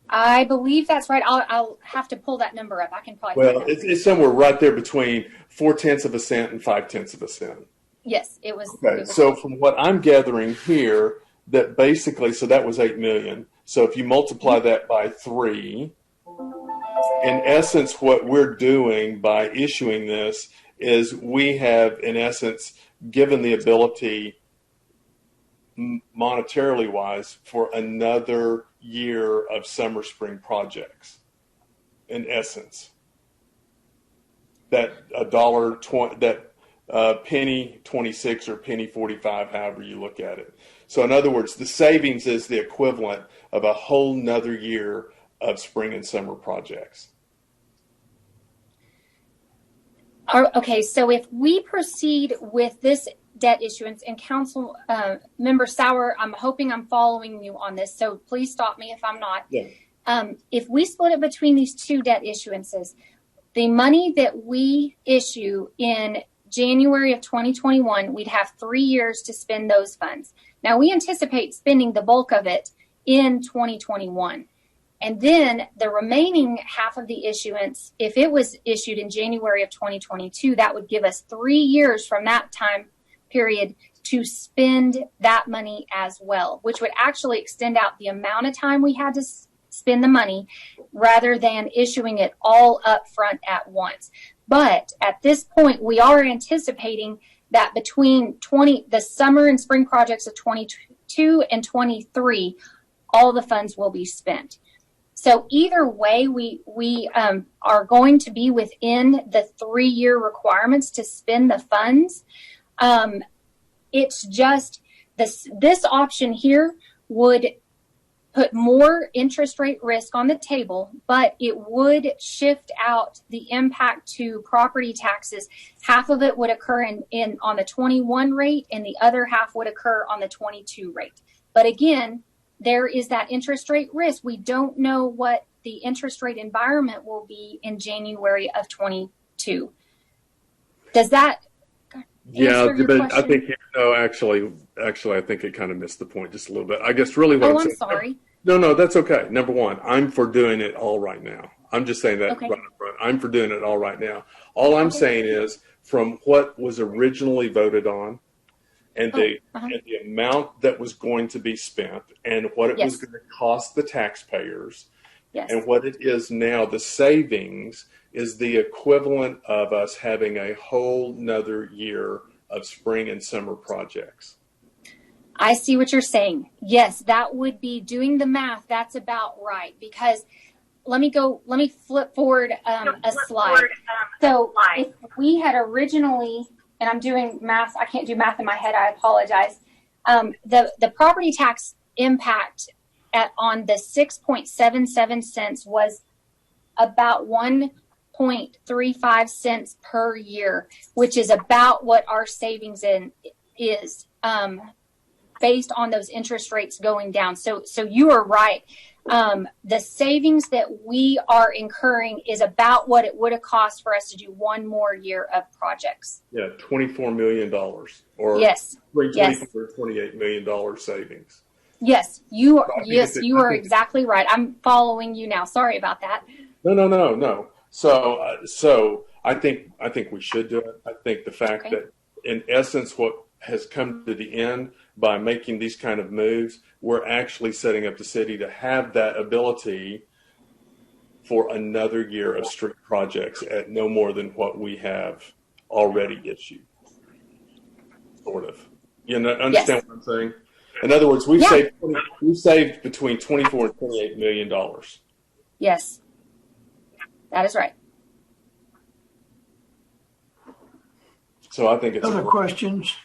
I believe that's right. I'll have to pull that number up. I can probably. Well, it's somewhere right there between 0.4 cents and 0.5 cents. Yes, it was. Okay, so from what I'm gathering here, that basically, so that was 8 million. So if you multiply that by 3, in essence, what we're doing by issuing this is we have, in essence, given the ability, monetarily wise, for another year of summer spring projects. In essence, that $1.20, that penny 26 or penny 45, however you look at it. So in other words, the savings is the equivalent of a whole nother year of spring and summer projects. Okay, so if we proceed with this debt issuance, and Council Member Sauer, I'm hoping I'm following you on this, so please stop me if I'm not. Yeah. If we split it between these two debt issuances, the money that we issue in January of 2021, we'd have 3 years to spend those funds. Now, we anticipate spending the bulk of it in 2021. And then the remaining half of the issuance, if it was issued in January of 2022, that would give us 3 years from that time period to spend that money as well, which would actually extend out the amount of time we had to spend the money rather than issuing it all up front at once. But at this point, we are anticipating that between the summer and spring projects of 22 and 23, all the funds will be spent. So either way, we are going to be within the 3-year requirements to spend the funds. It's just this option here would put more interest rate risk on the table, but it would shift out the impact to property taxes. Half of it would occur on the 21 rate, and the other half would occur on the 22 rate. But again, there is that interest rate risk. We don't know what the interest rate environment will be in January of 22. Does that answer your question? I think actually, I think it kind of missed the point just a little bit. I guess really what I'm sorry. No, that's okay. Number one, I'm for doing it all right now. I'm just saying that okay. right up front. I'm for doing it all right now. All I'm saying is from what was originally voted on, and the amount that was going to be spent and what it was going to cost the taxpayers and what it is now, the savings is the equivalent of us having a whole nother year of spring and summer projects. I see what you're saying. Yes, that would be doing the math. That's about right. Because let me flip forward a slide. So if we had originally, and I'm doing math, I can't do math in my head, I apologize. The property tax impact on the 6.77 cents was about 1.35 cents per year, which is about what our savings is based on those interest rates going down. So you are right. The savings that we are incurring is about what it would have cost for us to do one more year of projects. Yeah, $24 million or $28 million savings. Yes, you are exactly right. I'm following you now. Sorry about that. No. So I think we should do it. I think the fact that in essence what has come to the end by making these kind of moves, we're actually setting up the city to have that ability for another year of street projects at no more than what we have already issued. Sort of. You know, understand what I'm saying? In other words, we've saved between $24 and $28 million. Yes, that is right. So I think it's other questions.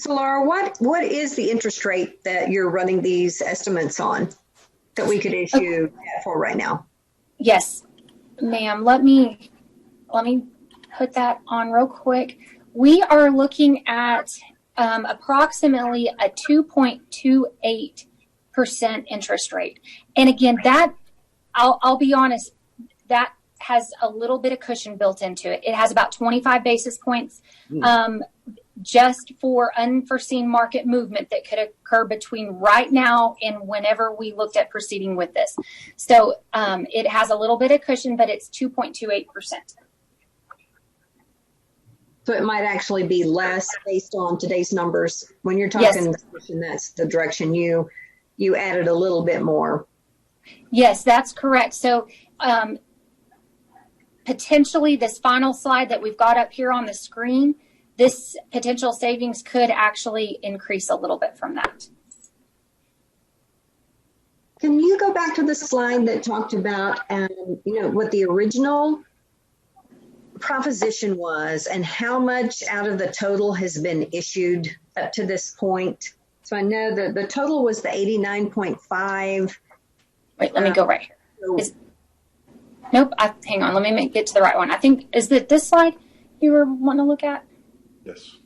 So Laura, what is the interest rate that you're running these estimates on that we could issue for right now? Yes, ma'am. Let me put that on real quick. We are looking at approximately a 2.28% interest rate. And again, that I'll be honest, that has a little bit of cushion built into it. It has about 25 basis points just for unforeseen market movement that could occur between right now and whenever we looked at proceeding with this. So it has a little bit of cushion, but it's 2.28%. So it might actually be less based on today's numbers. When you're talking cushion, that's the direction you added a little bit more. Yes, that's correct. So potentially this final slide that we've got up here on the screen, this potential savings could actually increase a little bit from that. Can you go back to the slide that talked about, what the original proposition was and how much out of the total has been issued up to this point? So I know that the total was the 89.5. Wait, let me go right here. Nope. Hang on. Let me get to the right one. I think, is it this slide you were wanting to look at? Yes.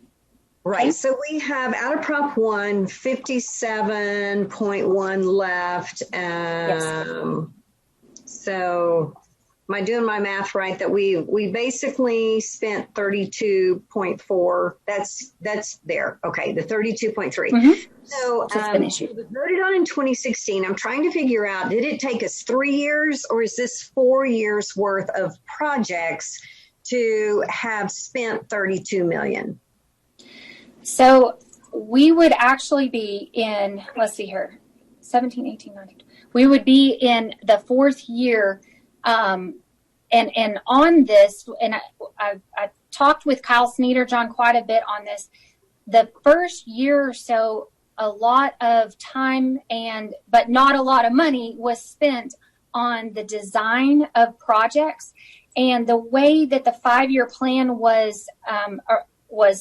Right. Okay. So we have out of Prop 1, 57.1 left. Yes. So am I doing my math right? That we basically spent 32.4. That's there. Okay. The 32.3. Mm-hmm. So it was voted on in 2016. I'm trying to figure out, did it take us 3 years or is this 4 years worth of projects to have spent 32 million? So we would actually be in, let's see here, 17, 18, 19. We would be in the fourth year. And on this, and I talked with Kyle Sneeder-John quite a bit on this. The first year or so, a lot of time but not a lot of money was spent on the design of projects. And the way that the 5-year plan was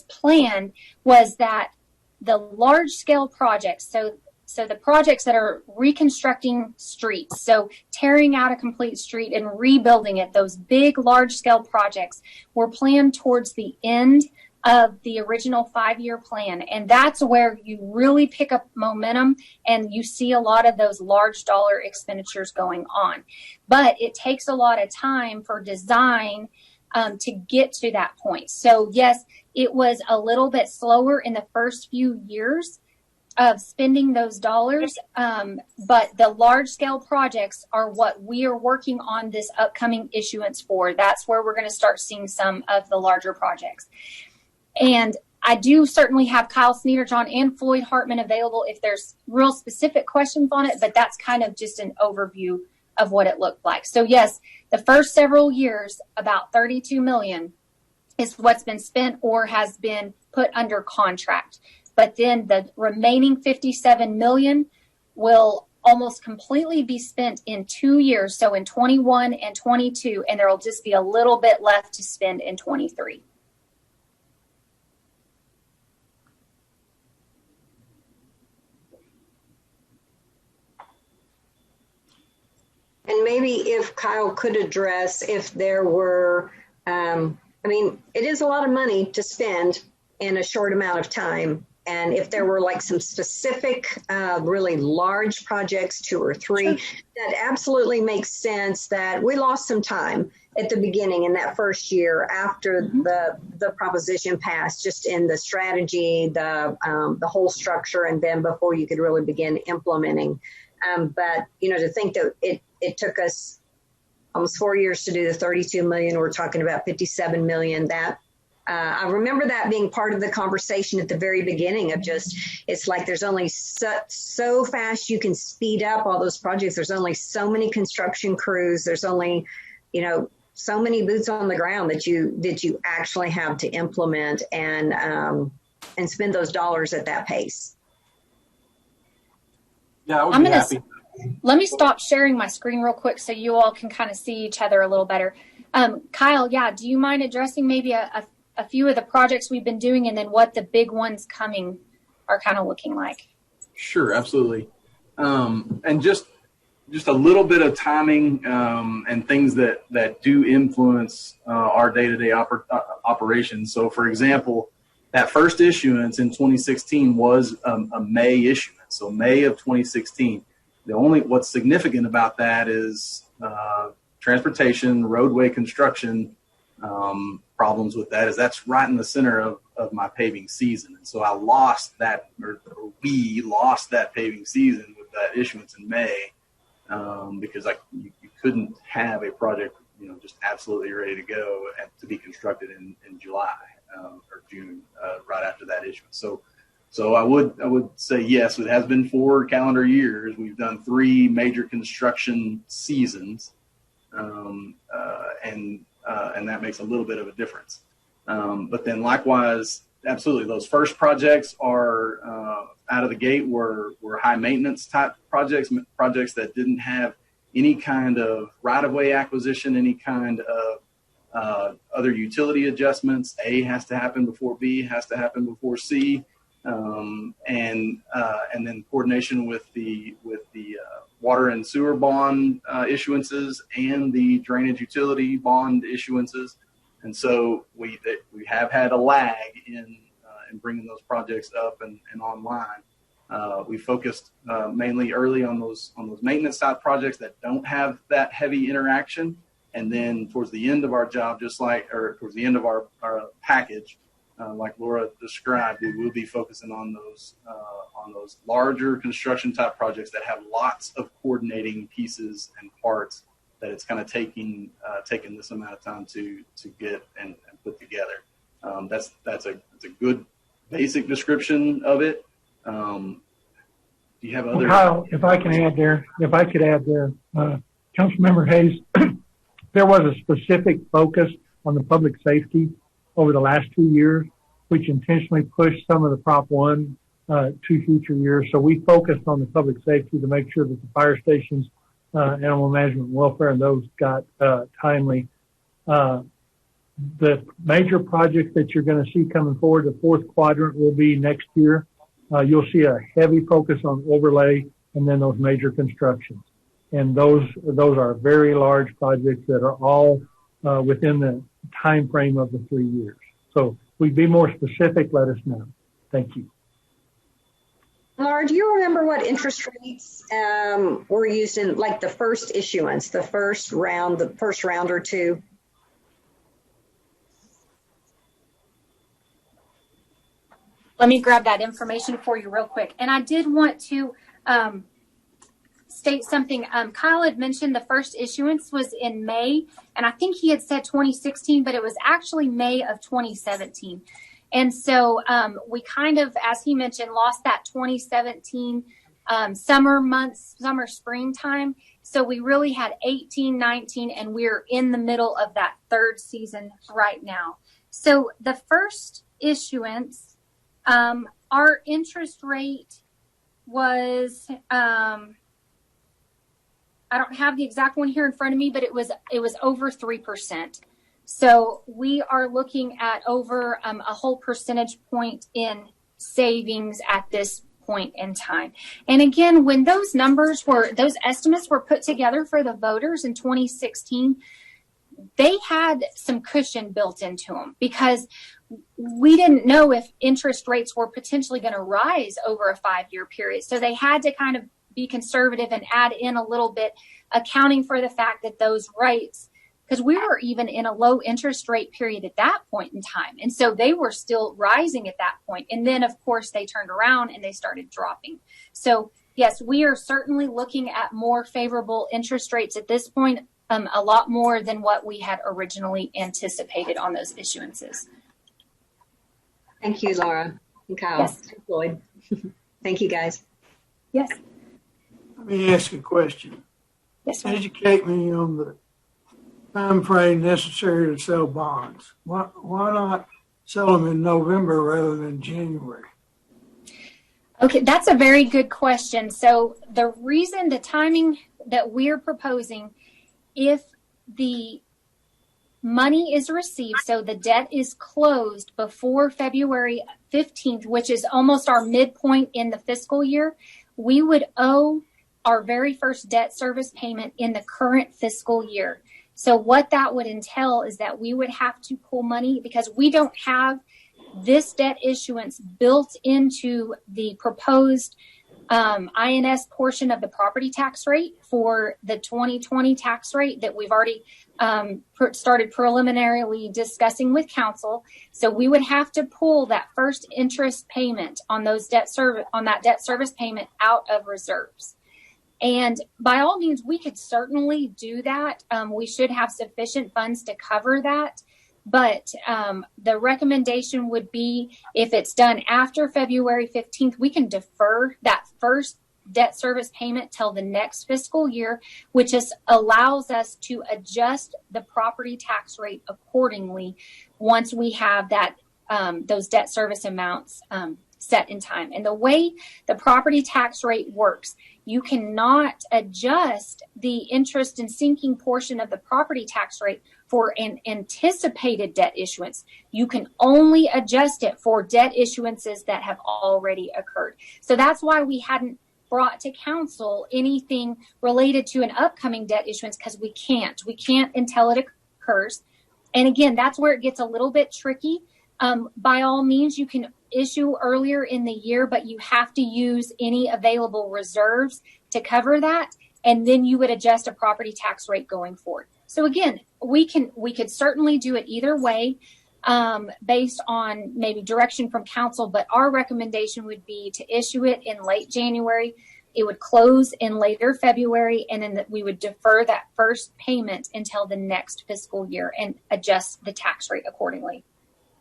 planned was that the large scale projects, so the projects that are reconstructing streets, so tearing out a complete street and rebuilding it, those big large scale projects were planned towards the end of the original 5-year plan. And that's where you really pick up momentum and you see a lot of those large dollar expenditures going on. But it takes a lot of time for design to get to that point. So yes, it was a little bit slower in the first few years of spending those dollars. But the large scale projects are what we are working on this upcoming issuance for. That's where we're going to start seeing some of the larger projects. And I do certainly have Kyle Sneeder-John and Floyd Hartman available if there's real specific questions on it, but that's kind of just an overview of what it looked like. So yes, the first several years, about 32 million is what's been spent or has been put under contract. But then the remaining 57 million will almost completely be spent in 2 years. So in 21 and 22, and there will just be a little bit left to spend in 23. And maybe if Kyle could address if there were, it is a lot of money to spend in a short amount of time. And if there were like some specific, really large projects, 2 or 3, sure, that absolutely makes sense that we lost some time at the beginning in that first year after the proposition passed, just in the strategy, the whole structure, and then before you could really begin implementing. But, to think that it took us almost 4 years to do the 32 million, we're talking about 57 million, that I remember that being part of the conversation at the very beginning of just, it's like there's only so fast you can speed up all those projects. There's only so many construction crews. There's only, so many boots on the ground that you actually have to implement and spend those dollars at that pace. Yeah, I would be happy. Let me stop sharing my screen real quick so you all can kind of see each other a little better. Kyle, do you mind addressing maybe a few of the projects we've been doing and then what the big ones coming are kind of looking like? Sure, absolutely. And just a little bit of timing and things that do influence our day-to-day operations. So, for example, that first issuance in 2016 was a May issuance. So May of 2016. What's significant about that is transportation, roadway construction problems with that, is that's right in the center of my paving season. And so I lost that, or we lost that paving season with that issuance in May because you couldn't have a project, just absolutely ready to go and to be constructed in July or June right after that issuance. So I would say yes, it has been 4 calendar years. We've done 3 major construction seasons, and that makes a little bit of a difference. But then likewise, absolutely, those first projects are out of the gate were high maintenance type projects that didn't have any kind of right-of-way acquisition, any kind of other utility adjustments. A has to happen before B, has to happen before C. and then coordination with the water and sewer bond issuances and the drainage utility bond issuances. And so we have had a lag in bringing those projects up and online. We focused mainly early on those maintenance type projects that don't have that heavy interaction. And then towards the end of our job, towards the end of our package, like Laura described, we will be focusing on those larger construction type projects that have lots of coordinating pieces and parts that it's kind of taking this amount of time to get and put together. That's a good basic description of it. Do you have other? Kyle, if I could add there, Councilmember Hayes, there was a specific focus on the public safety over the last 2 years, which intentionally pushed some of the Prop 1 to future years. So we focused on the public safety to make sure that the fire stations, animal management and welfare, and those got timely. The major projects that you're going to see coming forward, the fourth quadrant will be next year. You'll see a heavy focus on overlay and then those major constructions. And those are very large projects that are all within the time frame of the 3 years. So we'd be more specific, let us know. Thank you. Laura, do you remember what interest rates were used in, like, the first issuance, the first round or two? Let me grab that information for you real quick. And I did want to state something. Kyle had mentioned the first issuance was in May, and I think he had said 2016, but it was actually May of 2017. And so we kind of, as he mentioned, lost that 2017 summer, springtime. So we really had 18, 19, and we're in the middle of that third season right now. So the first issuance, our interest rate was, I don't have the exact one here in front of me, but it was over 3%. So we are looking at over a whole percentage point in savings at this point in time. And again, when those estimates were put together for the voters in 2016, they had some cushion built into them because we didn't know if interest rates were potentially going to rise over a 5-year period. So they had to kind of be conservative and add in a little bit, accounting for the fact that those rates, because we were even in a low interest rate period at that point in time. And so they were still rising at that point. And then, of course, they turned around and they started dropping. So, yes, we are certainly looking at more favorable interest rates at this point, a lot more than what we had originally anticipated on those issuances. Thank you, Laura and Kyle. Yes. Lloyd. Thank you, guys. Yes. Let me ask a question. Yes, ma'am. Educate me on the time frame necessary to sell bonds. Why not sell them in November rather than January? Okay, that's a very good question. So the timing that we're proposing, if the money is received, so the debt is closed before February 15th, which is almost our midpoint in the fiscal year, we would owe our very first debt service payment in the current fiscal year. So what that would entail is that we would have to pull money because we don't have this debt issuance built into the proposed INS portion of the property tax rate for the 2020 tax rate that we've already started preliminarily discussing with council. So we would have to pull that first interest payment on that debt service payment out of reserves. And by all means, we could certainly do that. We should have sufficient funds to cover that. But the recommendation would be if it's done after February 15th, we can defer that first debt service payment till the next fiscal year, which allows us to adjust the property tax rate accordingly once we have that those debt service amounts set in time. And the way the property tax rate works, you cannot adjust the interest and sinking portion of the property tax rate for an anticipated debt issuance. You can only adjust it for debt issuances that have already occurred. So that's why we hadn't brought to council anything related to an upcoming debt issuance, because we can't until it occurs. And again, that's where it gets a little bit tricky. By all means, you can issue earlier in the year, but you have to use any available reserves to cover that. And then you would adjust a property tax rate going forward. So again, we could certainly do it either way, based on maybe direction from council, but our recommendation would be to issue it in late January. It would close in later February, and then we would defer that first payment until the next fiscal year and adjust the tax rate accordingly.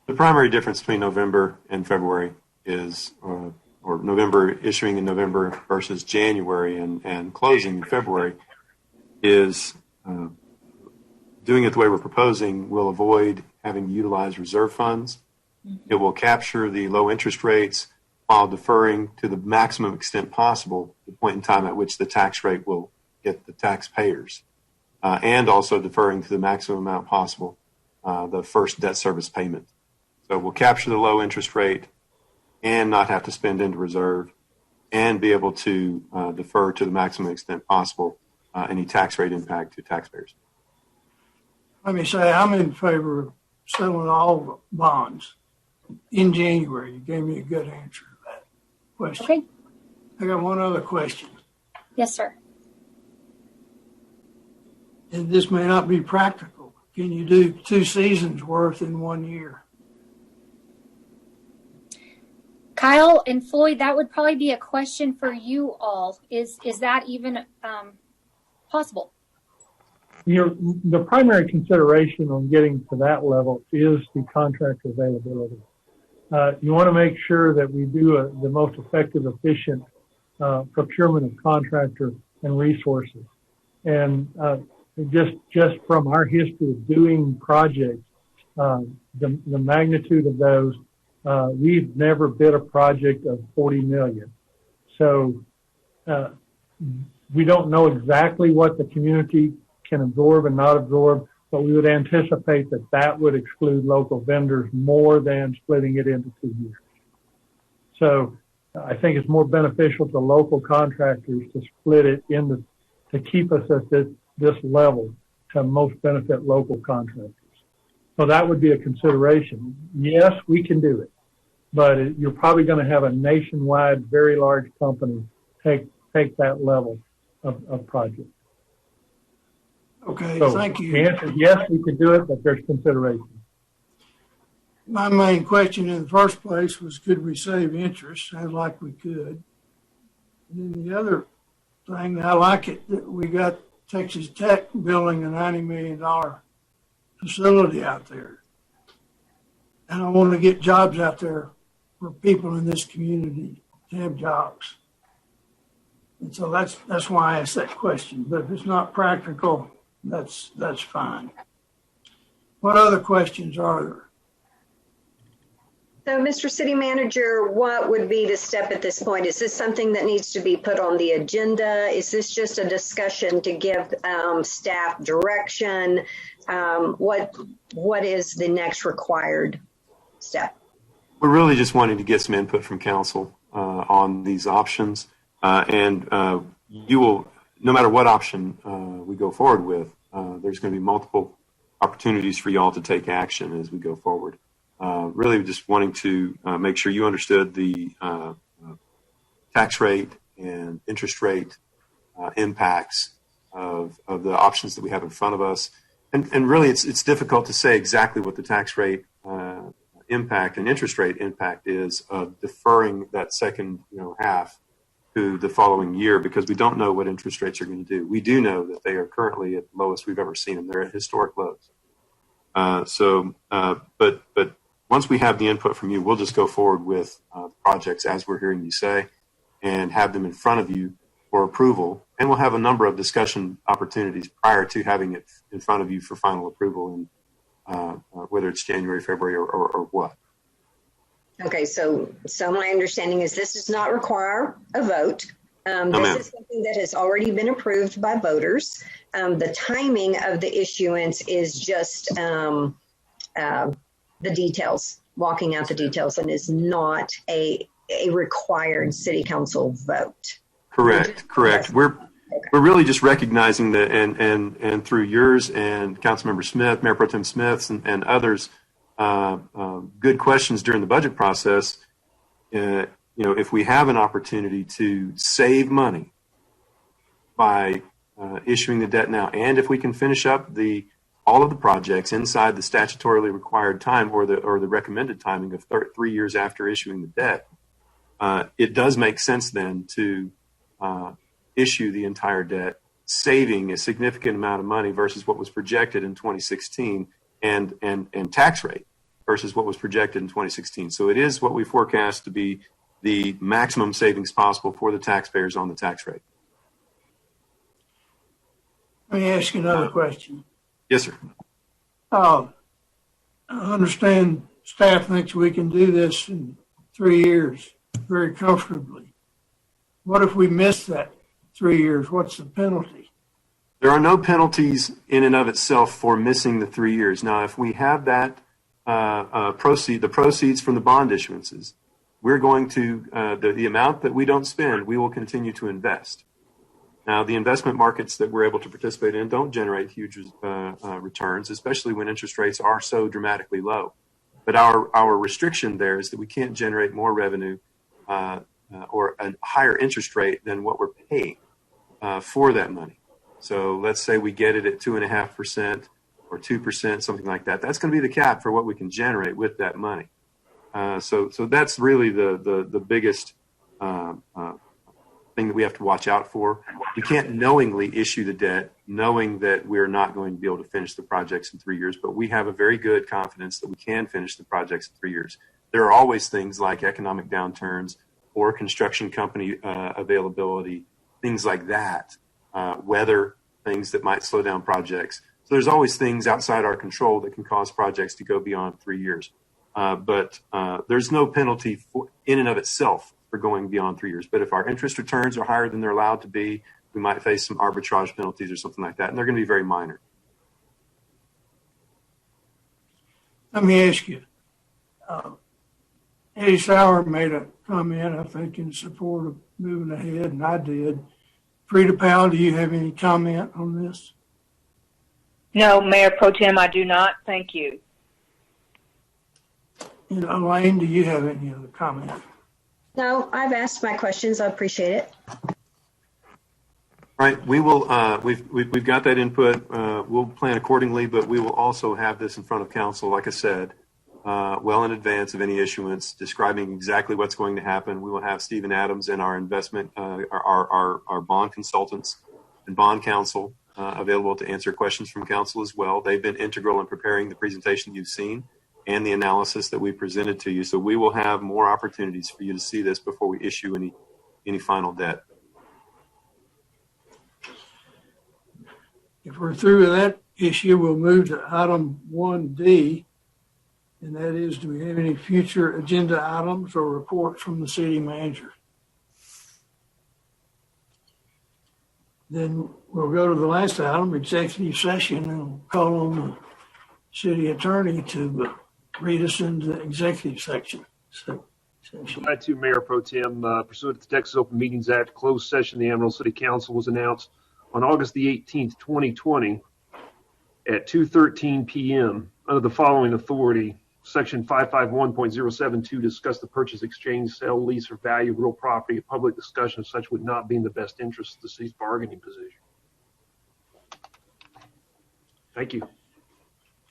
The primary difference between November and February is, or November issuing in November versus January and closing in February, is doing it the way we're proposing will avoid having to utilize reserve funds. It will capture the low interest rates while deferring to the maximum extent possible the point in time at which the tax rate will get the taxpayers, and also deferring to the maximum amount possible the first debt service payment. So we'll capture the low interest rate and not have to spend into reserve, and be able to defer to the maximum extent possible any tax rate impact to taxpayers. Let me say, I'm in favor of selling all bonds in January. You gave me a good answer to that question. Okay. I got one other question. Yes, sir. And this may not be practical. Can you do 2 seasons worth in 1 year? Kyle and Floyd, that would probably be a question for you all. Is that even possible? The primary consideration on getting to that level is the contractor availability. You want to make sure that we do the most effective, efficient procurement of contractor and resources. And just from our history of doing projects, the magnitude of those, we've never bid a project of $40 million. So we don't know exactly what the community can absorb and not absorb, but we would anticipate that would exclude local vendors more than splitting it into 2 years. So I think it's more beneficial to local contractors to split it into, to keep us at this level, to most benefit local contractors. So that would be a consideration. Yes, we can do it, but you're probably going to have a nationwide, very large company take that level of project. Okay, So thank you. The answer is yes, we can do it, but there's consideration. My main question in the first place was, could we save interest? Sounds like we could. And then the other thing, I like it that we got Texas Tech building a $90 million facility out there. And I want to get jobs out there for people in this community to have jobs. And so that's why I asked that question. But if it's not practical, that's fine. What other questions are there? So, Mr. City Manager, what would be the step at this point? Is this something that needs to be put on the agenda? Is this just a discussion to give staff direction? What is the next required step? We're really just wanting to get some input from council on these options. And you will, no matter what option we go forward with, there's going to be multiple opportunities for y'all to take action as we go forward. Really just wanting to make sure you understood the tax rate and interest rate impacts of the options that we have in front of us. And really it's difficult to say exactly what the tax rate impact and interest rate impact is of deferring that second half to the following year, because we don't know what interest rates are going to do. We do know that they are currently at the lowest we've ever seen them. They're at historic lows. But once we have the input from you, we'll just go forward with projects as we're hearing you say, and have them in front of you for approval. And we'll have a number of discussion opportunities prior to having it in front of you for final approval, and whether it's January, February, or what. Okay, so my understanding is this does not require a vote. This is something that has already been approved by voters. the timing of the issuance is just the details, walking out the details, and is not a required city council vote. Correct. We're really just recognizing that, and through yours and Councilmember Smith, Mayor Pro Tem Smith's, and others, good questions during the budget process. If we have an opportunity to save money by issuing the debt now, and if we can finish up all of the projects inside the statutorily required time or the recommended timing of 3 years after issuing the debt, it does make sense then to issue the entire debt, saving a significant amount of money versus what was projected in 2016, and tax rate versus what was projected in 2016. So it is what we forecast to be the maximum savings possible for the taxpayers on the tax rate. Let me ask you another question. Yes, sir. I understand staff thinks we can do this in 3 years very comfortably. What if we miss that 3 years? What's the penalty? There are no penalties in and of itself for missing the 3 years. Now, if we have that the proceeds from the bond issuances, we're going to, the amount that we don't spend, we will continue to invest. Now, the investment markets that we're able to participate in don't generate huge returns, especially when interest rates are so dramatically low. But our restriction there is that we can't generate more revenue or a higher interest rate than what we're paying for that money. So let's say we get it at 2.5% or 2%, something like that. That's going to be the cap for what we can generate with that money. So that's really the biggest thing that we have to watch out for. We can't knowingly issue the debt knowing that we're not going to be able to finish the projects in 3 years, but we have a very good confidence that we can finish the projects in 3 years. There are always things like economic downturns or construction company availability, things like that, weather, things that might slow down projects. So there's always things outside our control that can cause projects to go beyond 3 years. But there's no penalty in and of itself for going beyond 3 years. But if our interest returns are higher than they're allowed to be, we might face some arbitrage penalties or something like that, and they're going to be very minor. Let me ask you, Eddie Sauer made a comment, I think, in support of moving ahead, and I did. Frida Powell, do you have any comment on this? No, Mayor Pro Tem, I do not. Thank you. And Elaine, do you have any other comment? No, I've asked my questions. I appreciate it. All right, we will. We've got that input. We'll plan accordingly, but we will also have this in front of council, like I said, well in advance of any issuance, describing exactly what's going to happen. We will have Stephen Adams and our investment, our bond consultants and bond counsel available to answer questions from council as well. They've been integral in preparing the presentation you've seen and the analysis that we presented to you. So we will have more opportunities for you to see this before we issue any final debt. If we're through with that issue, we'll move to item 1D, and that is, do we have any future agenda items or reports from the city manager? Then we'll go to the last item, executive session, and we'll call on the city attorney to read us into the executive section. Glad to, Mayor Pro Tem. Pursuant to the Texas Open Meetings Act, closed session of the Amarillo City Council was announced on August the 18th, 2020 at 2:13 p.m. under the following authority. Section 551.072 discuss the purchase, exchange, sale, lease, or value of real property. A public discussion of such would not be in the best interest of the city's bargaining position. Thank you.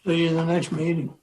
See you in the next meeting.